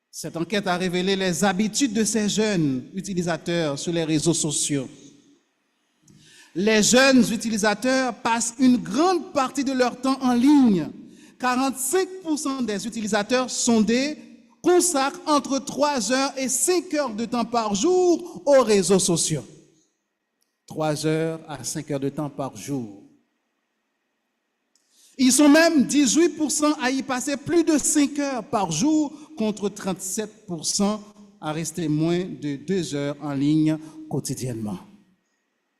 Cette enquête a révélé les habitudes de ces jeunes utilisateurs sur les réseaux sociaux. Les jeunes utilisateurs passent une grande partie de leur temps en ligne. 45% des utilisateurs sondés consacrent entre 3 heures et 5 heures de temps par jour aux réseaux sociaux. 3 heures à 5 heures de temps par jour. Ils sont même 18% à y passer plus de 5 heures par jour contre 37% à rester moins de 2 heures en ligne quotidiennement.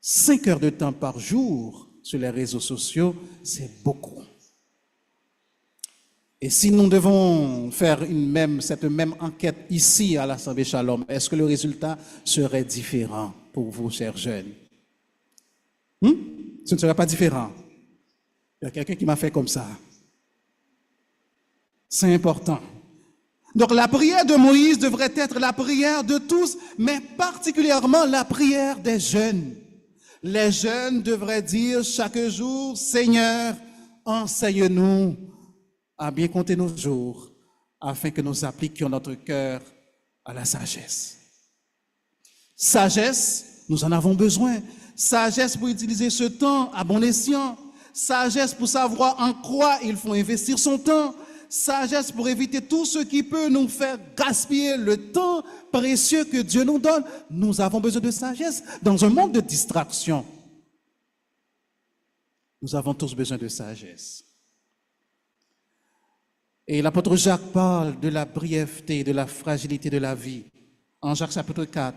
5 heures de temps par jour sur les réseaux sociaux, c'est beaucoup. Et si nous devons faire cette même enquête ici à l'Assemblée Shalom, est-ce que le résultat serait différent pour vous, chers jeunes? Ce ne serait pas différent. Il y a quelqu'un qui m'a fait comme ça. C'est important. Donc la prière de Moïse devrait être la prière de tous, mais particulièrement la prière des jeunes. Les jeunes devraient dire chaque jour, Seigneur, enseigne-nous à bien compter nos jours, afin que nous appliquions notre cœur à la sagesse. Sagesse, nous en avons besoin. Sagesse pour utiliser ce temps à bon escient. Sagesse pour savoir en quoi il faut investir son temps. Sagesse pour éviter tout ce qui peut nous faire gaspiller le temps précieux que Dieu nous donne. Nous avons besoin de sagesse dans un monde de distraction. Nous avons tous besoin de sagesse. Et l'apôtre Jacques parle de la brièveté, de la fragilité de la vie. En Jacques chapitre 4,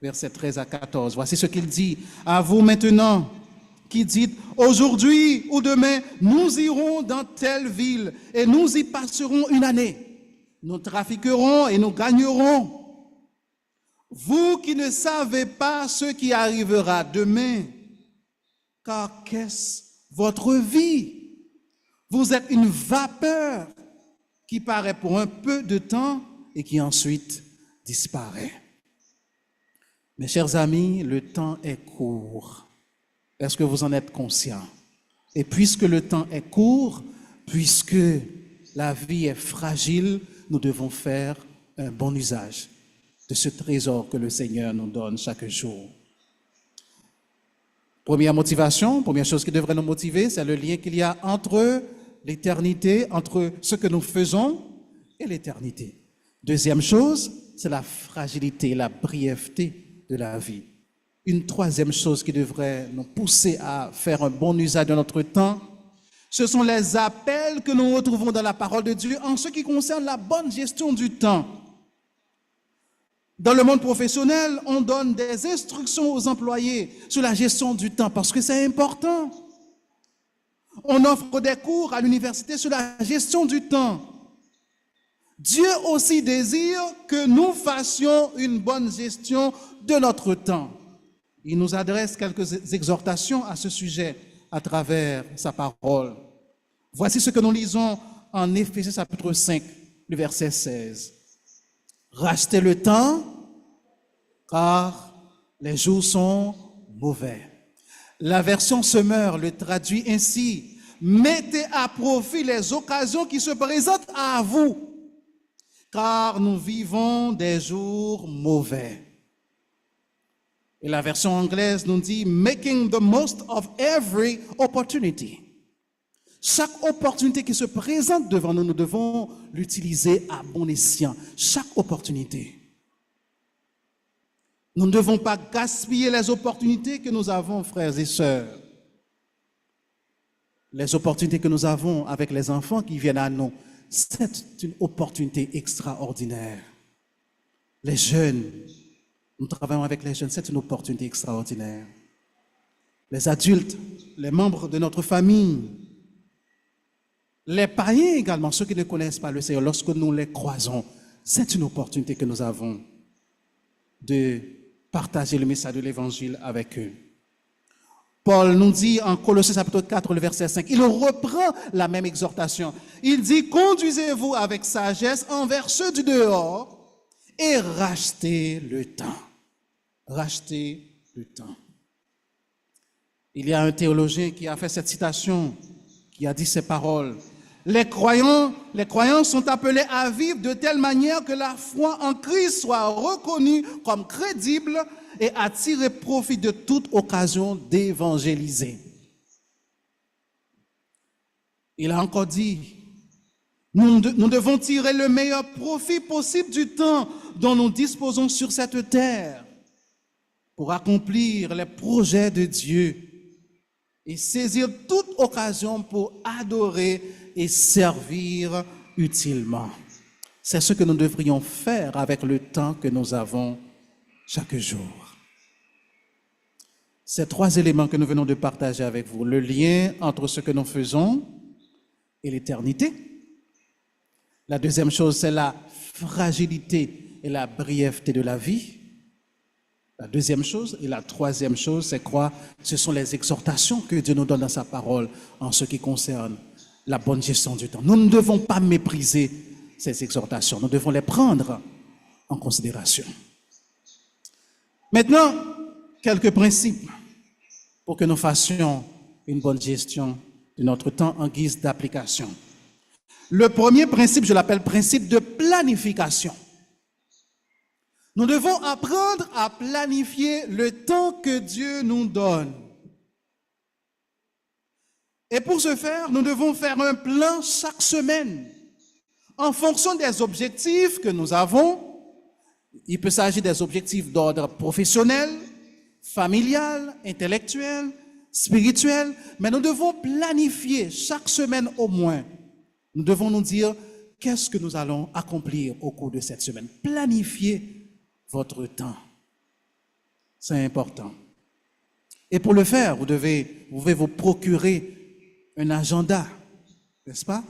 versets 13 à 14, voici ce qu'il dit. À vous maintenant, qui dites, aujourd'hui ou demain, nous irons dans telle ville et nous y passerons une année. Nous trafiquerons et nous gagnerons. Vous qui ne savez pas ce qui arrivera demain, car qu'est-ce votre vie? Vous êtes une vapeur qui paraît pour un peu de temps et qui ensuite disparaît. Mes chers amis, le temps est court. Est-ce que vous en êtes conscients? Et puisque le temps est court, puisque la vie est fragile, nous devons faire un bon usage de ce trésor que le Seigneur nous donne chaque jour. Première motivation, première chose qui devrait nous motiver, c'est le lien qu'il y a entre l'éternité, entre ce que nous faisons et l'éternité. Deuxième chose, c'est la fragilité, la brièveté de la vie. Une troisième chose qui devrait nous pousser à faire un bon usage de notre temps, ce sont les appels que nous retrouvons dans la parole de Dieu en ce qui concerne la bonne gestion du temps. Dans le monde professionnel, on donne des instructions aux employés sur la gestion du temps parce que c'est important. On offre des cours à l'université sur la gestion du temps. Dieu aussi désire que nous fassions une bonne gestion de notre temps. Il nous adresse quelques exhortations à ce sujet à travers sa parole. Voici ce que nous lisons en Éphésiens chapitre 5, le verset 16. Rachetez le temps, car les jours sont mauvais. La version Semeur le traduit ainsi. Mettez à profit les occasions qui se présentent à vous, car nous vivons des jours mauvais. Et la version anglaise nous dit « making the most of every opportunity ». Chaque opportunité qui se présente devant nous, nous devons l'utiliser à bon escient. Chaque opportunité. Nous ne devons pas gaspiller les opportunités que nous avons, frères et sœurs. Les opportunités que nous avons avec les enfants qui viennent à nous, c'est une opportunité extraordinaire. Les jeunes, nous travaillons avec les jeunes, c'est une opportunité extraordinaire. Les adultes, les membres de notre famille, les païens également, ceux qui ne connaissent pas le Seigneur, lorsque nous les croisons, c'est une opportunité que nous avons de partager le message de l'Évangile avec eux. Paul nous dit en Colossiens chapitre 4, le verset 5, il reprend la même exhortation. Il dit, conduisez-vous avec sagesse envers ceux du dehors et rachetez le temps. Rachetez le temps. Il y a un théologien qui a fait cette citation, qui a dit ces paroles. Les croyants sont appelés à vivre de telle manière que la foi en Christ soit reconnue comme crédible et à tirer profit de toute occasion d'évangéliser. Il a encore dit, nous devons tirer le meilleur profit possible du temps dont nous disposons sur cette terre pour accomplir les projets de Dieu et saisir toute occasion pour adorer et servir utilement. C'est ce que nous devrions faire avec le temps que nous avons chaque jour. Ces 3 éléments que nous venons de partager avec vous, le lien entre ce que nous faisons et l'éternité. La deuxième chose, c'est la fragilité et la brièveté de la vie. La deuxième chose, et la troisième chose, c'est quoi? Ce sont les exhortations que Dieu nous donne dans sa parole en ce qui concerne la bonne gestion du temps. Nous ne devons pas mépriser ces exhortations, nous devons les prendre en considération. Maintenant, quelques principes pour que nous fassions une bonne gestion de notre temps en guise d'application. Le premier principe, je l'appelle principe de planification. Nous devons apprendre à planifier le temps que Dieu nous donne. Et pour ce faire, nous devons faire un plan chaque semaine en fonction des objectifs que nous avons. Il peut s'agir des objectifs d'ordre professionnel, familial, intellectuel, spirituel, mais nous devons planifier chaque semaine au moins. Nous devons nous dire qu'est-ce que nous allons accomplir au cours de cette semaine. Planifier votre temps. C'est important. Et pour le faire, vous devez vous procurer un agenda, n'est-ce pas?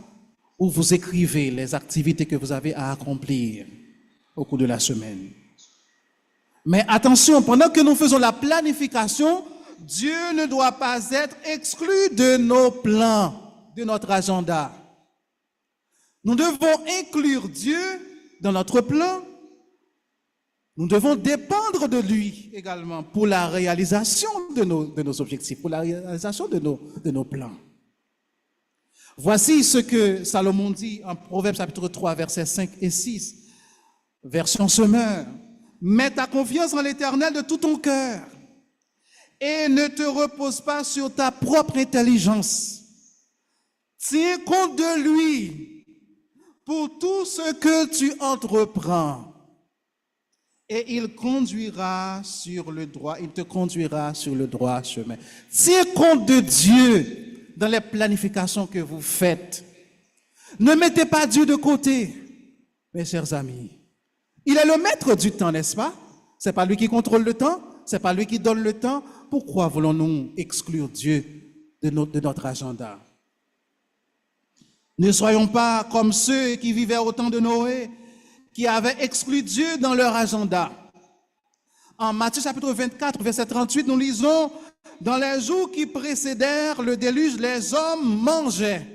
Où vous écrivez les activités que vous avez à accomplir au cours de la semaine. Mais attention, pendant que nous faisons la planification, Dieu ne doit pas être exclu de nos plans, de notre agenda. Nous devons inclure Dieu dans notre plan. Nous devons dépendre de lui également pour la réalisation de nos objectifs, pour la réalisation de nos plans. Voici ce que Salomon dit en Proverbes chapitre 3, versets 5 et 6, version Semeur. Mets ta confiance en l'Éternel de tout ton cœur et ne te repose pas sur ta propre intelligence. Tiens compte de lui pour tout ce que tu entreprends. Et il te conduira sur le droit chemin. Tiens compte de Dieu dans les planifications que vous faites. Ne mettez pas Dieu de côté, mes chers amis. Il est le maître du temps, n'est-ce pas? C'est pas lui qui contrôle le temps, c'est pas lui qui donne le temps. Pourquoi voulons-nous exclure Dieu de notre agenda? Ne soyons pas comme ceux qui vivaient au temps de Noé, qui avaient exclu Dieu dans leur agenda. En Matthieu chapitre 24, verset 38, nous lisons « Dans les jours qui précédèrent le déluge, les hommes mangeaient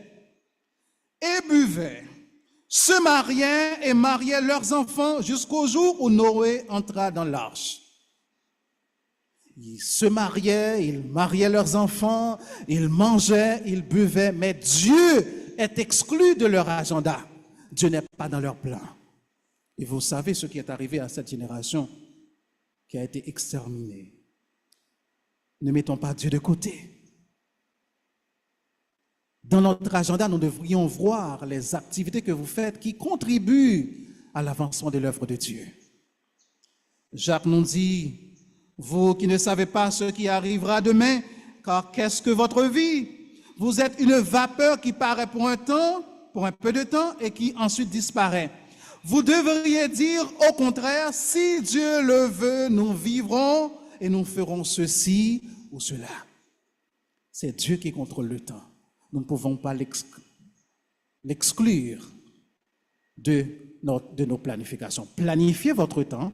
et buvaient, se mariaient et mariaient leurs enfants jusqu'au jour où Noé entra dans l'arche. » Ils se mariaient, ils mariaient leurs enfants, ils mangeaient, ils buvaient, mais Dieu est exclu de leur agenda. Dieu n'est pas dans leur plan. Et vous savez ce qui est arrivé à cette génération qui a été exterminée. Ne mettons pas Dieu de côté. Dans notre agenda, nous devrions voir les activités que vous faites qui contribuent à l'avancement de l'œuvre de Dieu. Jacques nous dit, vous qui ne savez pas ce qui arrivera demain, car qu'est-ce que votre vie? Vous êtes une vapeur qui paraît pour un temps, pour un peu de temps, et qui ensuite disparaît. Vous devriez dire au contraire, si Dieu le veut, nous vivrons et nous ferons ceci ou cela. C'est Dieu qui contrôle le temps. Nous ne pouvons pas l'exclure de nos planifications. Planifiez votre temps.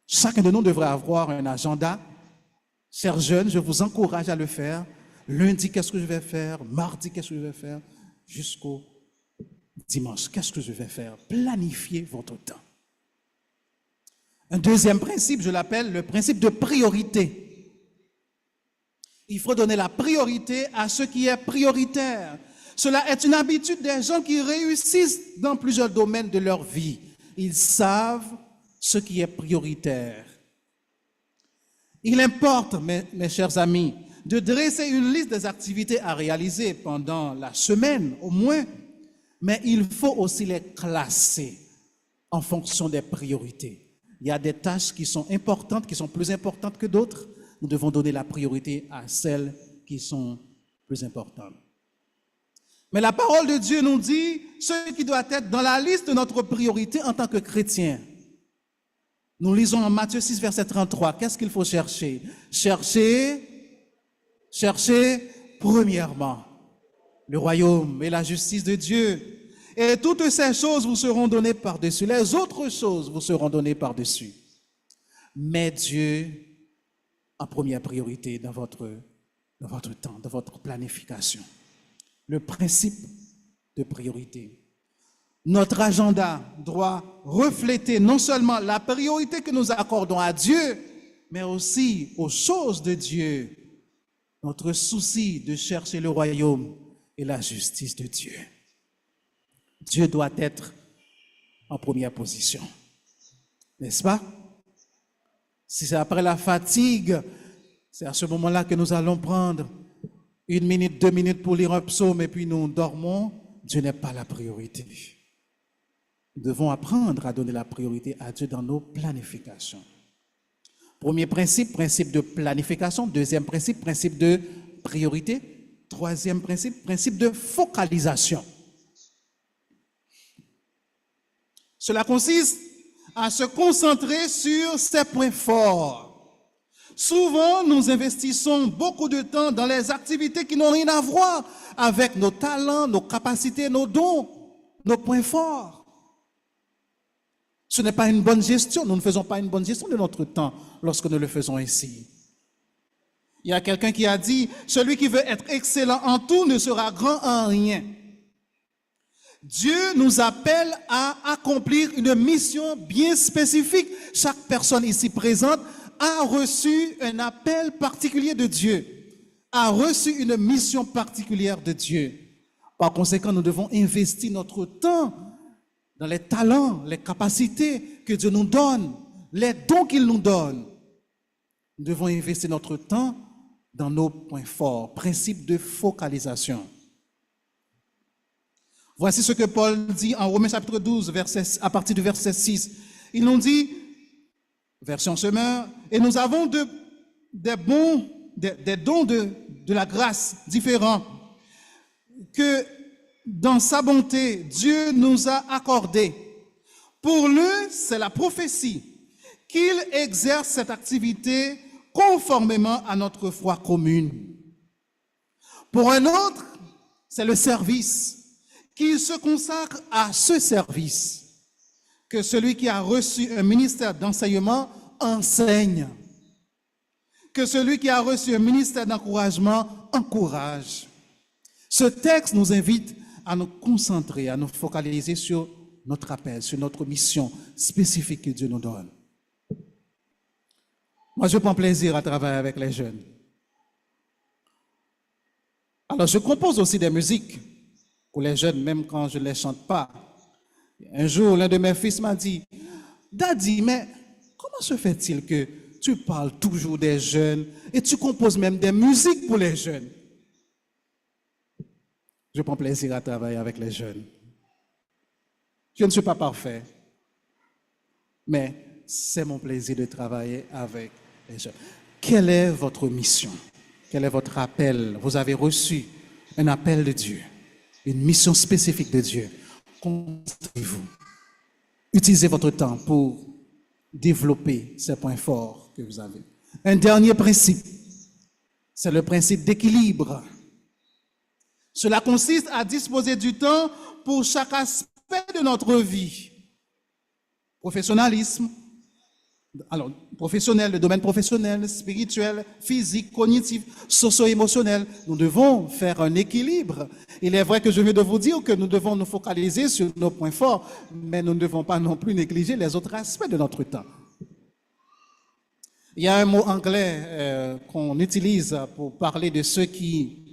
Chacun de nous devrait avoir un agenda. Chers jeunes, je vous encourage à le faire. Lundi, qu'est-ce que je vais faire? Mardi, qu'est-ce que je vais faire? Jusqu'au dimanche, qu'est-ce que je vais faire? Planifiez votre temps. Un deuxième principe, je l'appelle le principe de priorité. Il faut donner la priorité à ce qui est prioritaire. Cela est une habitude des gens qui réussissent dans plusieurs domaines de leur vie. Ils savent ce qui est prioritaire. Il importe, mes chers amis, de dresser une liste des activités à réaliser pendant la semaine au moins, mais il faut aussi les classer en fonction des priorités. Il y a des tâches qui sont importantes, qui sont plus importantes que d'autres. Nous devons donner la priorité à celles qui sont plus importantes. Mais la parole de Dieu nous dit ce qui doit être dans la liste de notre priorité en tant que chrétien. Nous lisons en Matthieu 6, verset 33. Qu'est-ce qu'il faut chercher? Chercher premièrement le royaume et la justice de Dieu. Et toutes ces choses vous seront données par-dessus. Les autres choses vous seront données par-dessus. Mais Dieu en première priorité dans votre temps, dans votre planification. Le principe de priorité. Notre agenda doit refléter non seulement la priorité que nous accordons à Dieu, mais aussi aux choses de Dieu. Notre souci de chercher le royaume et la justice de Dieu. Dieu doit être en première position. N'est-ce pas? Si c'est après la fatigue, c'est à ce moment-là que nous allons prendre 1 minute, 2 minutes pour lire un psaume et puis nous dormons. Dieu n'est pas la priorité. Nous devons apprendre à donner la priorité à Dieu dans nos planifications. Premier principe, principe de planification. Deuxième principe, principe de priorité. Troisième principe, principe de focalisation. Cela consiste à se concentrer sur ses points forts. Souvent, nous investissons beaucoup de temps dans les activités qui n'ont rien à voir avec nos talents, nos capacités, nos dons, nos points forts. Ce n'est pas une bonne gestion. Nous ne faisons pas une bonne gestion de notre temps lorsque nous le faisons ainsi. Il y a quelqu'un qui a dit, celui qui veut être excellent en tout ne sera grand en rien. Dieu nous appelle à accomplir une mission bien spécifique. Chaque personne ici présente a reçu un appel particulier de Dieu, a reçu une mission particulière de Dieu. Par conséquent, nous devons investir notre temps dans les talents, les capacités que Dieu nous donne, les dons qu'il nous donne. Nous devons investir notre temps dans nos points forts, principe de focalisation. Voici ce que Paul dit en Romains chapitre 12, à partir du verset 6. Il nous dit, version semeur, et nous avons des dons de la grâce différents que dans sa bonté, Dieu nous a accordés. Pour l'un, c'est la prophétie, qu'il exerce cette activité conformément à notre foi commune. Pour un autre, c'est le service, qu'il se consacre à ce service, que celui qui a reçu un ministère d'enseignement enseigne, que celui qui a reçu un ministère d'encouragement encourage. Ce texte nous invite à nous concentrer, à nous focaliser sur notre appel, sur notre mission spécifique que Dieu nous donne. Moi, je prends plaisir à travailler avec les jeunes. Alors, je compose aussi des musiques pour les jeunes, même quand je ne les chante pas. Un jour, l'un de mes fils m'a dit, « Daddy, mais comment se fait-il que tu parles toujours des jeunes et tu composes même des musiques pour les jeunes? » Je prends plaisir à travailler avec les jeunes. Je ne suis pas parfait, mais c'est mon plaisir de travailler avec les jeunes. Quelle est votre mission? Quel est votre appel? Vous avez reçu un appel de Dieu, une mission spécifique de Dieu. Concentrez-vous. Utilisez votre temps pour développer ces points forts que vous avez. Un dernier principe, c'est le principe d'équilibre. Cela consiste à disposer du temps pour chaque aspect de notre vie. Professionnalisme, alors professionnel, le domaine professionnel, spirituel, physique, cognitif, socio-émotionnel. Nous devons faire un équilibre. Il est vrai que je viens de vous dire que nous devons nous focaliser sur nos points forts, mais nous ne devons pas non plus négliger les autres aspects de notre temps. Il y a un mot anglais qu'on utilise pour parler de ceux qui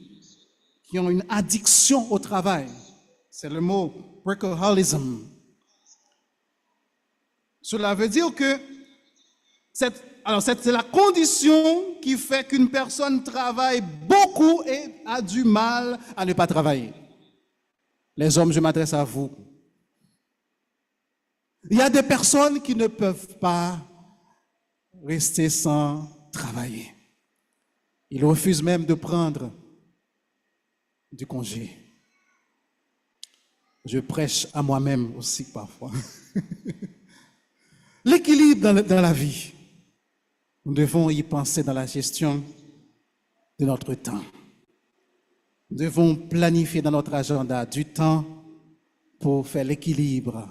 ont une addiction au travail. C'est le mot workaholism. Cela veut dire que c'est la condition qui fait qu'une personne travaille beaucoup et a du mal à ne pas travailler. Les hommes, je m'adresse à vous. Il y a des personnes qui ne peuvent pas rester sans travailler. Il refuse même de prendre du congé. Je prêche à moi-même aussi parfois. L'équilibre dans la vie. Nous devons y penser dans la gestion de notre temps. Nous devons planifier dans notre agenda du temps pour faire l'équilibre.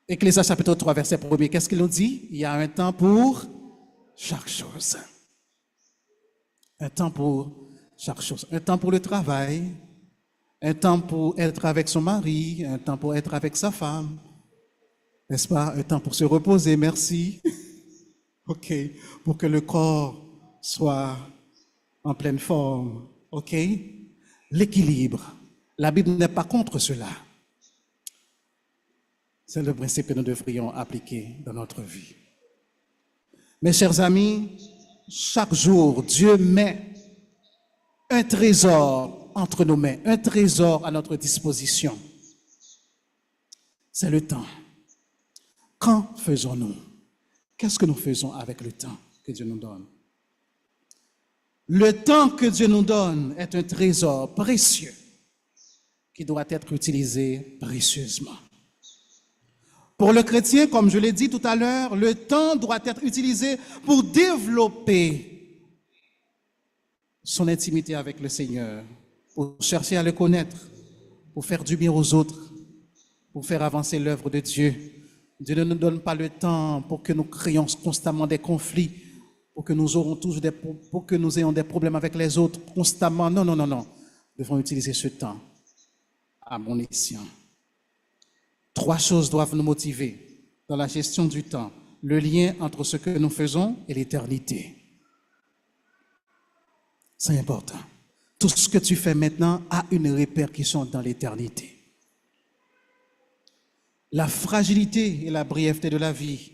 Ecclésiaste chapitre 3, verset 1er, qu'est-ce qu'il nous dit? Il y a un temps pour chaque chose. Un temps pour chaque chose. Un temps pour le travail, un temps pour être avec son mari, un temps pour être avec sa femme. N'est-ce pas? Un temps pour se reposer, merci. OK. Pour que le corps soit en pleine forme. OK? L'équilibre. La Bible n'est pas contre cela. C'est le principe que nous devrions appliquer dans notre vie. Mes chers amis, chaque jour, Dieu met un trésor entre nos mains, un trésor à notre disposition. C'est le temps. Qu'en faisons-nous? Qu'est-ce que nous faisons avec le temps que Dieu nous donne? Le temps que Dieu nous donne est un trésor précieux qui doit être utilisé précieusement. Pour le chrétien, comme je l'ai dit tout à l'heure, le temps doit être utilisé pour développer son intimité avec le Seigneur, pour chercher à le connaître, pour faire du bien aux autres, pour faire avancer l'œuvre de Dieu. Dieu ne nous donne pas le temps pour que nous créions constamment des conflits, pour que nous ayons des problèmes avec les autres constamment. Non. Nous devons utiliser ce temps à bon escient. 3 choses doivent nous motiver dans la gestion du temps. Le lien entre ce que nous faisons et l'éternité. C'est important. Tout ce que tu fais maintenant a une répercussion dans l'éternité. La fragilité et la brièveté de la vie,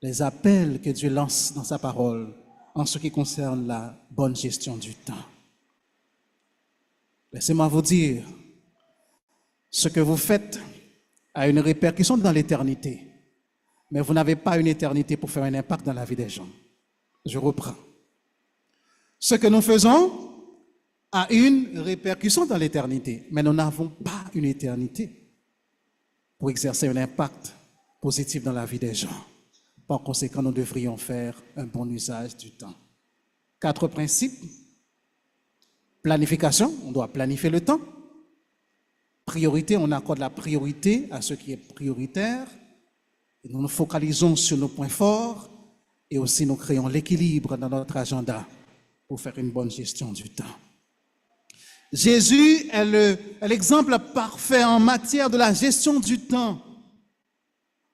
les appels que Dieu lance dans sa parole en ce qui concerne la bonne gestion du temps. Laissez-moi vous dire, ce que vous faites a une répercussion dans l'éternité, mais vous n'avez pas une éternité pour faire un impact dans la vie des gens. Je reprends. Ce que nous faisons a une répercussion dans l'éternité, mais nous n'avons pas une éternité pour exercer un impact positif dans la vie des gens. Par conséquent, nous devrions faire un bon usage du temps. 4 principes. Planification, on doit planifier le temps. Priorité, on accorde la priorité à ce qui est prioritaire. Et nous nous focalisons sur nos points forts et aussi nous créons l'équilibre dans notre agenda pour faire une bonne gestion du temps. Jésus est l'exemple parfait en matière de la gestion du temps.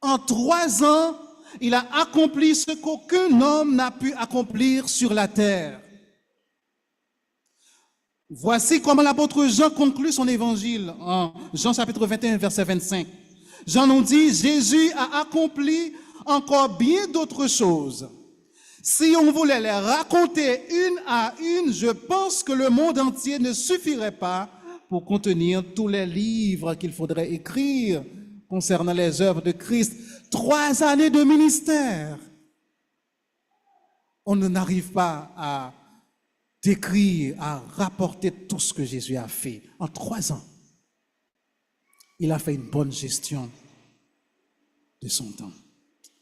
En 3 ans, il a accompli ce qu'aucun homme n'a pu accomplir sur la terre. Voici comment l'apôtre Jean conclut son évangile en Jean chapitre 21, verset 25. Jean nous dit, Jésus a accompli encore bien d'autres choses. Si on voulait les raconter une à une, je pense que le monde entier ne suffirait pas pour contenir tous les livres qu'il faudrait écrire concernant les œuvres de Christ. 3 années de ministère. On n'arrive pas à décrire, à rapporter tout ce que Jésus a fait en 3 ans. Il a fait une bonne gestion de son temps.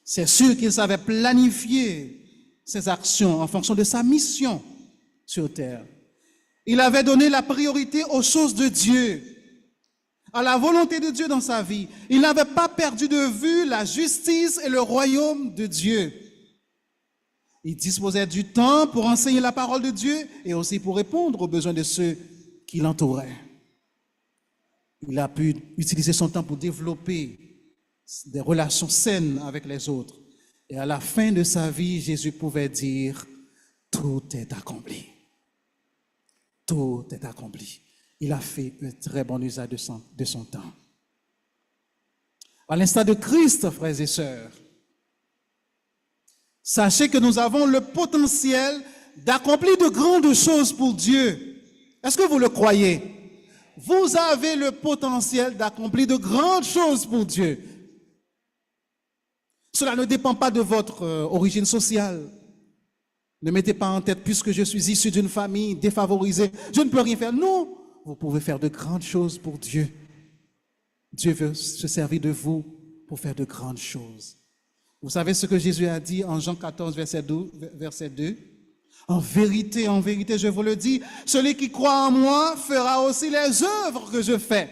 C'est sûr qu'il savait planifier ses actions en fonction de sa mission sur terre. Il avait donné la priorité aux choses de Dieu, à la volonté de Dieu dans sa vie. Il n'avait pas perdu de vue la justice et le royaume de Dieu. Il disposait du temps pour enseigner la parole de Dieu et aussi pour répondre aux besoins de ceux qui l'entouraient. Il a pu utiliser son temps pour développer des relations saines avec les autres. Et à la fin de sa vie, Jésus pouvait dire, tout est accompli. Tout est accompli. Il a fait un très bon usage de son temps. À l'instar de Christ, frères et sœurs, sachez que nous avons le potentiel d'accomplir de grandes choses pour Dieu. Est-ce que vous le croyez? Vous avez le potentiel d'accomplir de grandes choses pour Dieu. Cela ne dépend pas de votre origine sociale. Ne mettez pas en tête, puisque je suis issu d'une famille défavorisée, je ne peux rien faire. Non, vous pouvez faire de grandes choses pour Dieu. Dieu veut se servir de vous pour faire de grandes choses. Vous savez ce que Jésus a dit en Jean 14, verset 2? En vérité, je vous le dis, celui qui croit en moi fera aussi les œuvres que je fais.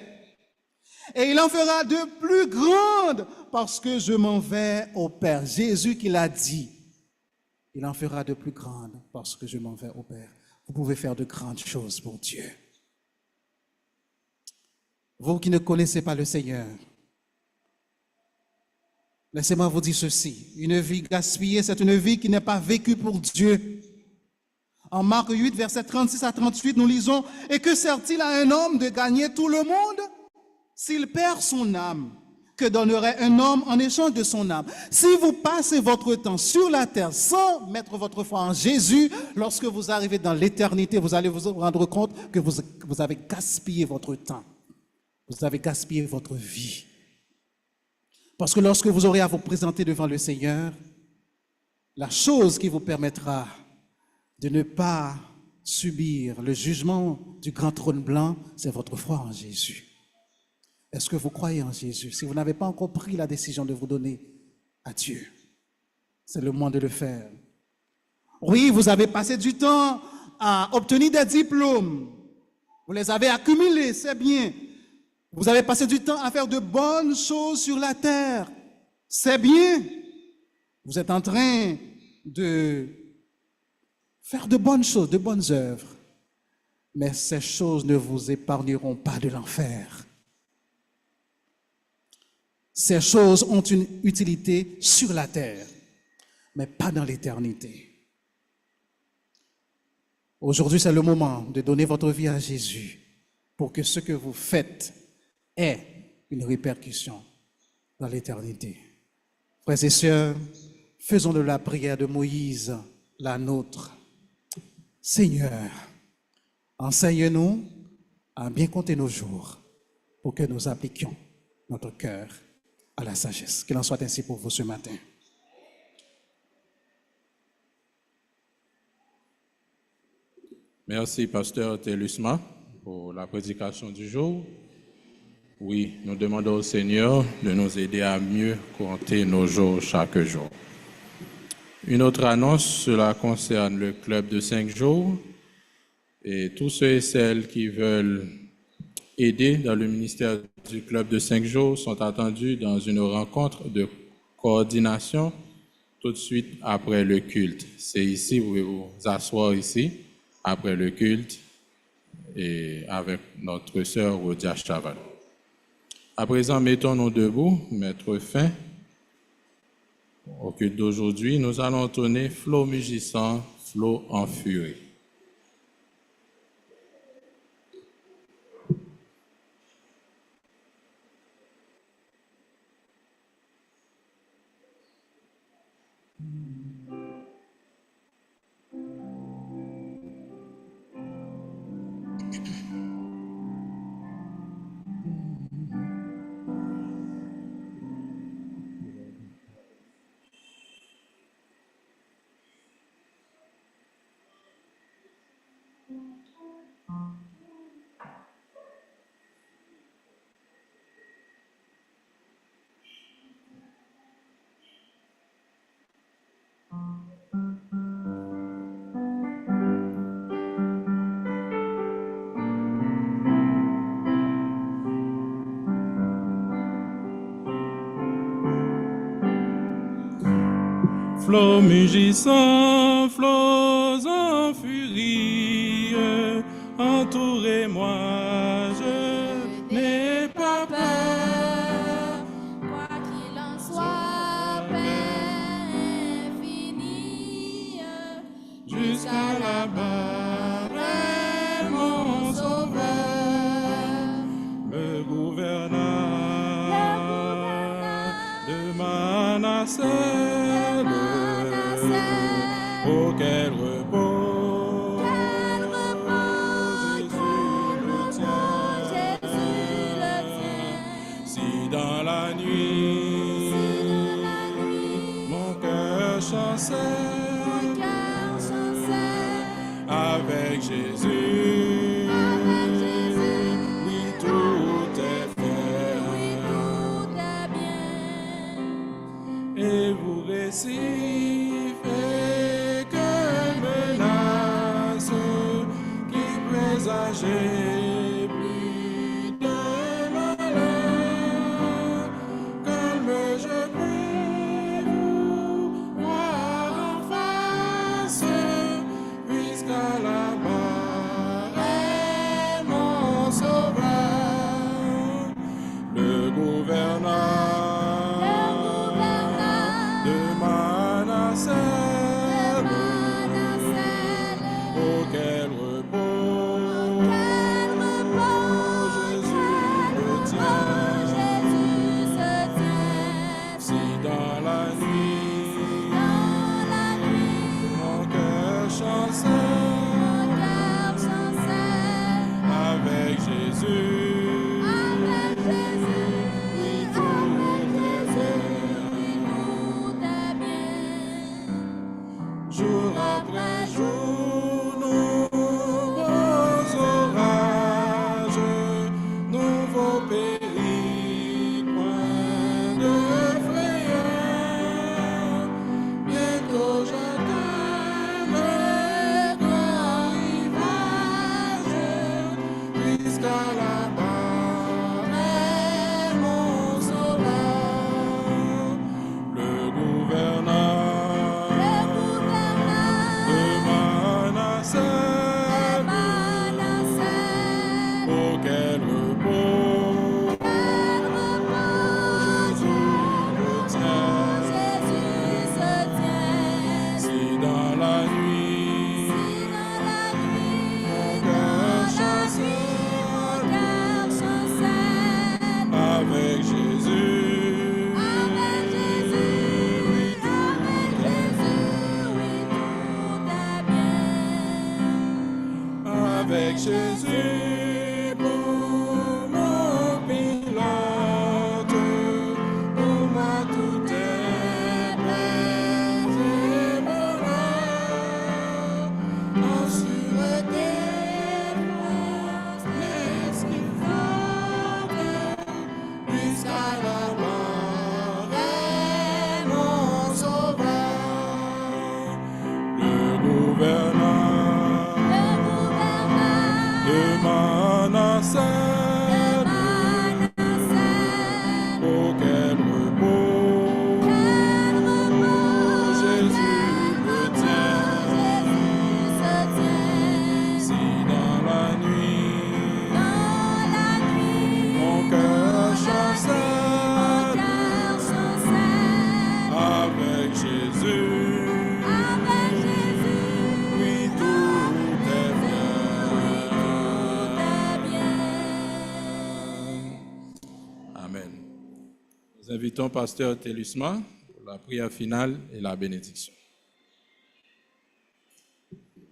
Et il en fera de plus grandes parce que je m'en vais au Père. Jésus qui l'a dit. Il en fera de plus grandes parce que je m'en vais au Père. Vous pouvez faire de grandes choses pour Dieu. Vous qui ne connaissez pas le Seigneur, laissez-moi vous dire ceci. Une vie gaspillée, c'est une vie qui n'est pas vécue pour Dieu. En Marc 8, versets 36 à 38, nous lisons « Et que sert-il à un homme de gagner tout le monde s'il perd son âme? Que donnerait un homme en échange de son âme? Si vous passez votre temps sur la terre sans mettre votre foi en Jésus, lorsque vous arrivez dans l'éternité, vous allez vous rendre compte que vous avez gaspillé votre temps. Vous avez gaspillé votre vie. Parce que lorsque vous aurez à vous présenter devant le Seigneur, la chose qui vous permettra de ne pas subir le jugement du grand trône blanc, c'est votre foi en Jésus. Est-ce que vous croyez en Jésus? Si vous n'avez pas encore pris la décision de vous donner à Dieu, c'est le moment de le faire. Oui, vous avez passé du temps à obtenir des diplômes. Vous les avez accumulés, c'est bien. Vous avez passé du temps à faire de bonnes choses sur la terre. C'est bien. Vous êtes en train de faire de bonnes choses, de bonnes œuvres. Mais ces choses ne vous épargneront pas de l'enfer. Ces choses ont une utilité sur la terre, mais pas dans l'éternité. Aujourd'hui, c'est le moment de donner votre vie à Jésus pour que ce que vous faites ait une répercussion dans l'éternité. Frères et sœurs, faisons de la prière de Moïse la nôtre. Seigneur, enseigne-nous à bien compter nos jours pour que nous appliquions notre cœur à la sagesse. Qu'il en soit ainsi pour vous ce matin. Merci, pasteur Telusma, pour la prédication du jour. Oui, nous demandons au Seigneur de nous aider à mieux compter nos jours chaque jour. Une autre annonce, cela concerne le club de 5 jours. Et tous ceux et celles qui veulent aider dans le ministère du club de 5 jours sont attendus dans une rencontre de coordination tout de suite après le culte. C'est ici, vous pouvez vous asseoir ici, après le culte, et avec notre sœur Rodia Chaval. À présent, mettons-nous debout, mettre fin au culte d'aujourd'hui. Nous allons entonner flot mugissant, flot en furie. Flots mugissants, flots en furie, entourez-moi, je n'ai pas peur. Quoi qu'il en soit, paix infinie, Jusqu'à là-bas, est mon sauveur, le gouverneur de Manassé. Oh, quel repos, Jésus le tient. Si dans la nuit, mon cœur chancelle, Avec Jésus, oui, tout est fait. Et vous récevez que menace qui présageait plus de malheur. Comme je peux vous voir en face, puisqu'à la barre est mon sauveur, le gouverneur de Manasseh, auquel repos Jésus le tient. Si dans la nuit mon cœur chancelle avec Jésus, oui, tout est fait. Jour après jour, nouveaux orages, nouveaux périls, point de frayeur. Bientôt j'atteins le grand rivage, puisqu'à la barre est mon sauveur, le gouverneur de Manasseh, auquel repos Jésus le tient. Si dans la nuit mon cœur chancelle avec Jésus, oui, tout est avec Jésus pour mon pilote, pour moi tout est paix et bonheur, en sûreté, n'est-ce qu'il faut jusqu'à la mort est mon sauveur, le gouverneur de Manasseh, auquel repos Jésus le tient. Si dans la nuit mon cœur chancelle avec Jésus, oui, tout est bien. Amen. Nous invitons Pasteur Télusma pour la prière finale et la bénédiction.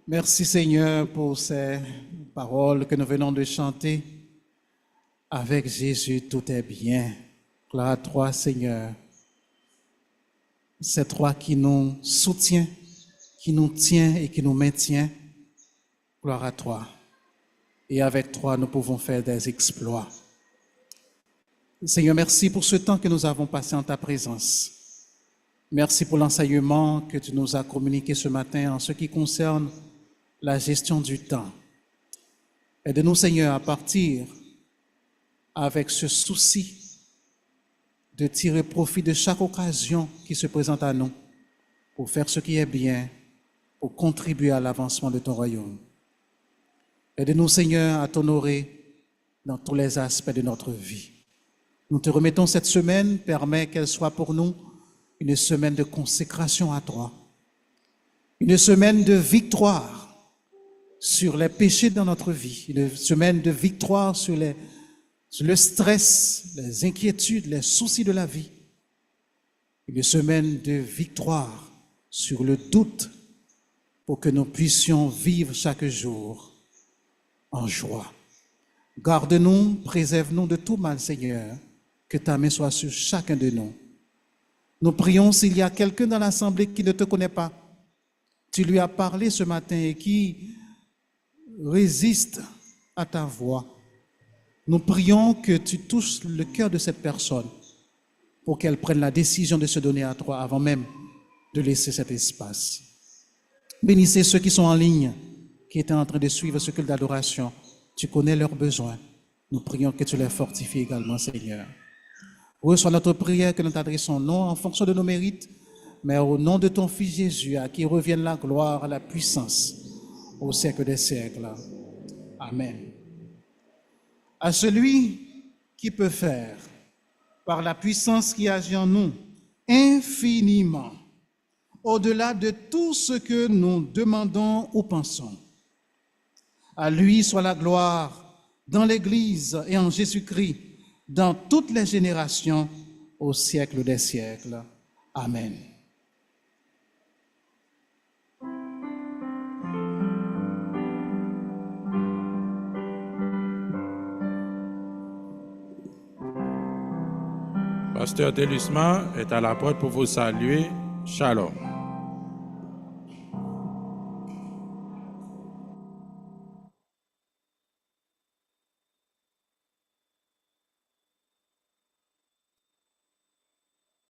Merci Seigneur pour ces paroles que nous venons de chanter. Avec Jésus, tout est bien. Gloire à toi Seigneur. C'est toi qui nous soutient, qui nous tient et qui nous maintient. Gloire à toi. Et avec toi, nous pouvons faire des exploits. Seigneur, merci pour ce temps que nous avons passé en ta présence. Merci pour l'enseignement que tu nous as communiqué ce matin en ce qui concerne la gestion du temps. Aide-nous, Seigneur, à partir avec ce souci de tirer profit de chaque occasion qui se présente à nous pour faire ce qui est bien, pour contribuer à l'avancement de ton royaume. Aide-nous, Seigneur, à t'honorer dans tous les aspects de notre vie. Nous te remettons cette semaine, permets qu'elle soit pour nous une semaine de consécration à toi, une semaine de victoire sur les péchés dans notre vie, une semaine de victoire sur le stress, les inquiétudes, les soucis de la vie, une semaine de victoire sur le doute pour que nous puissions vivre chaque jour en joie. Garde-nous, préserve-nous de tout mal, Seigneur, que ta main soit sur chacun de nous. Nous prions s'il y a quelqu'un dans l'assemblée qui ne te connaît pas, tu lui as parlé ce matin et qui résiste à ta voix. Nous prions que tu touches le cœur de cette personne pour qu'elle prenne la décision de se donner à toi avant même de laisser cet espace. Bénissez ceux qui sont en ligne, qui étaient en train de suivre ce culte d'adoration. Tu connais leurs besoins. Nous prions que tu les fortifies également, Seigneur. Reçois notre prière que nous t'adressons non en fonction de nos mérites, mais au nom de ton Fils Jésus, à qui revienne la gloire, la puissance, au siècle des siècles. Amen. À celui qui peut faire, par la puissance qui agit en nous, infiniment, au-delà de tout ce que nous demandons ou pensons. À lui soit la gloire dans l'Église et en Jésus-Christ, dans toutes les générations, au siècle des siècles. Amen. Pasteur Delusma est à la porte pour vous saluer. Shalom.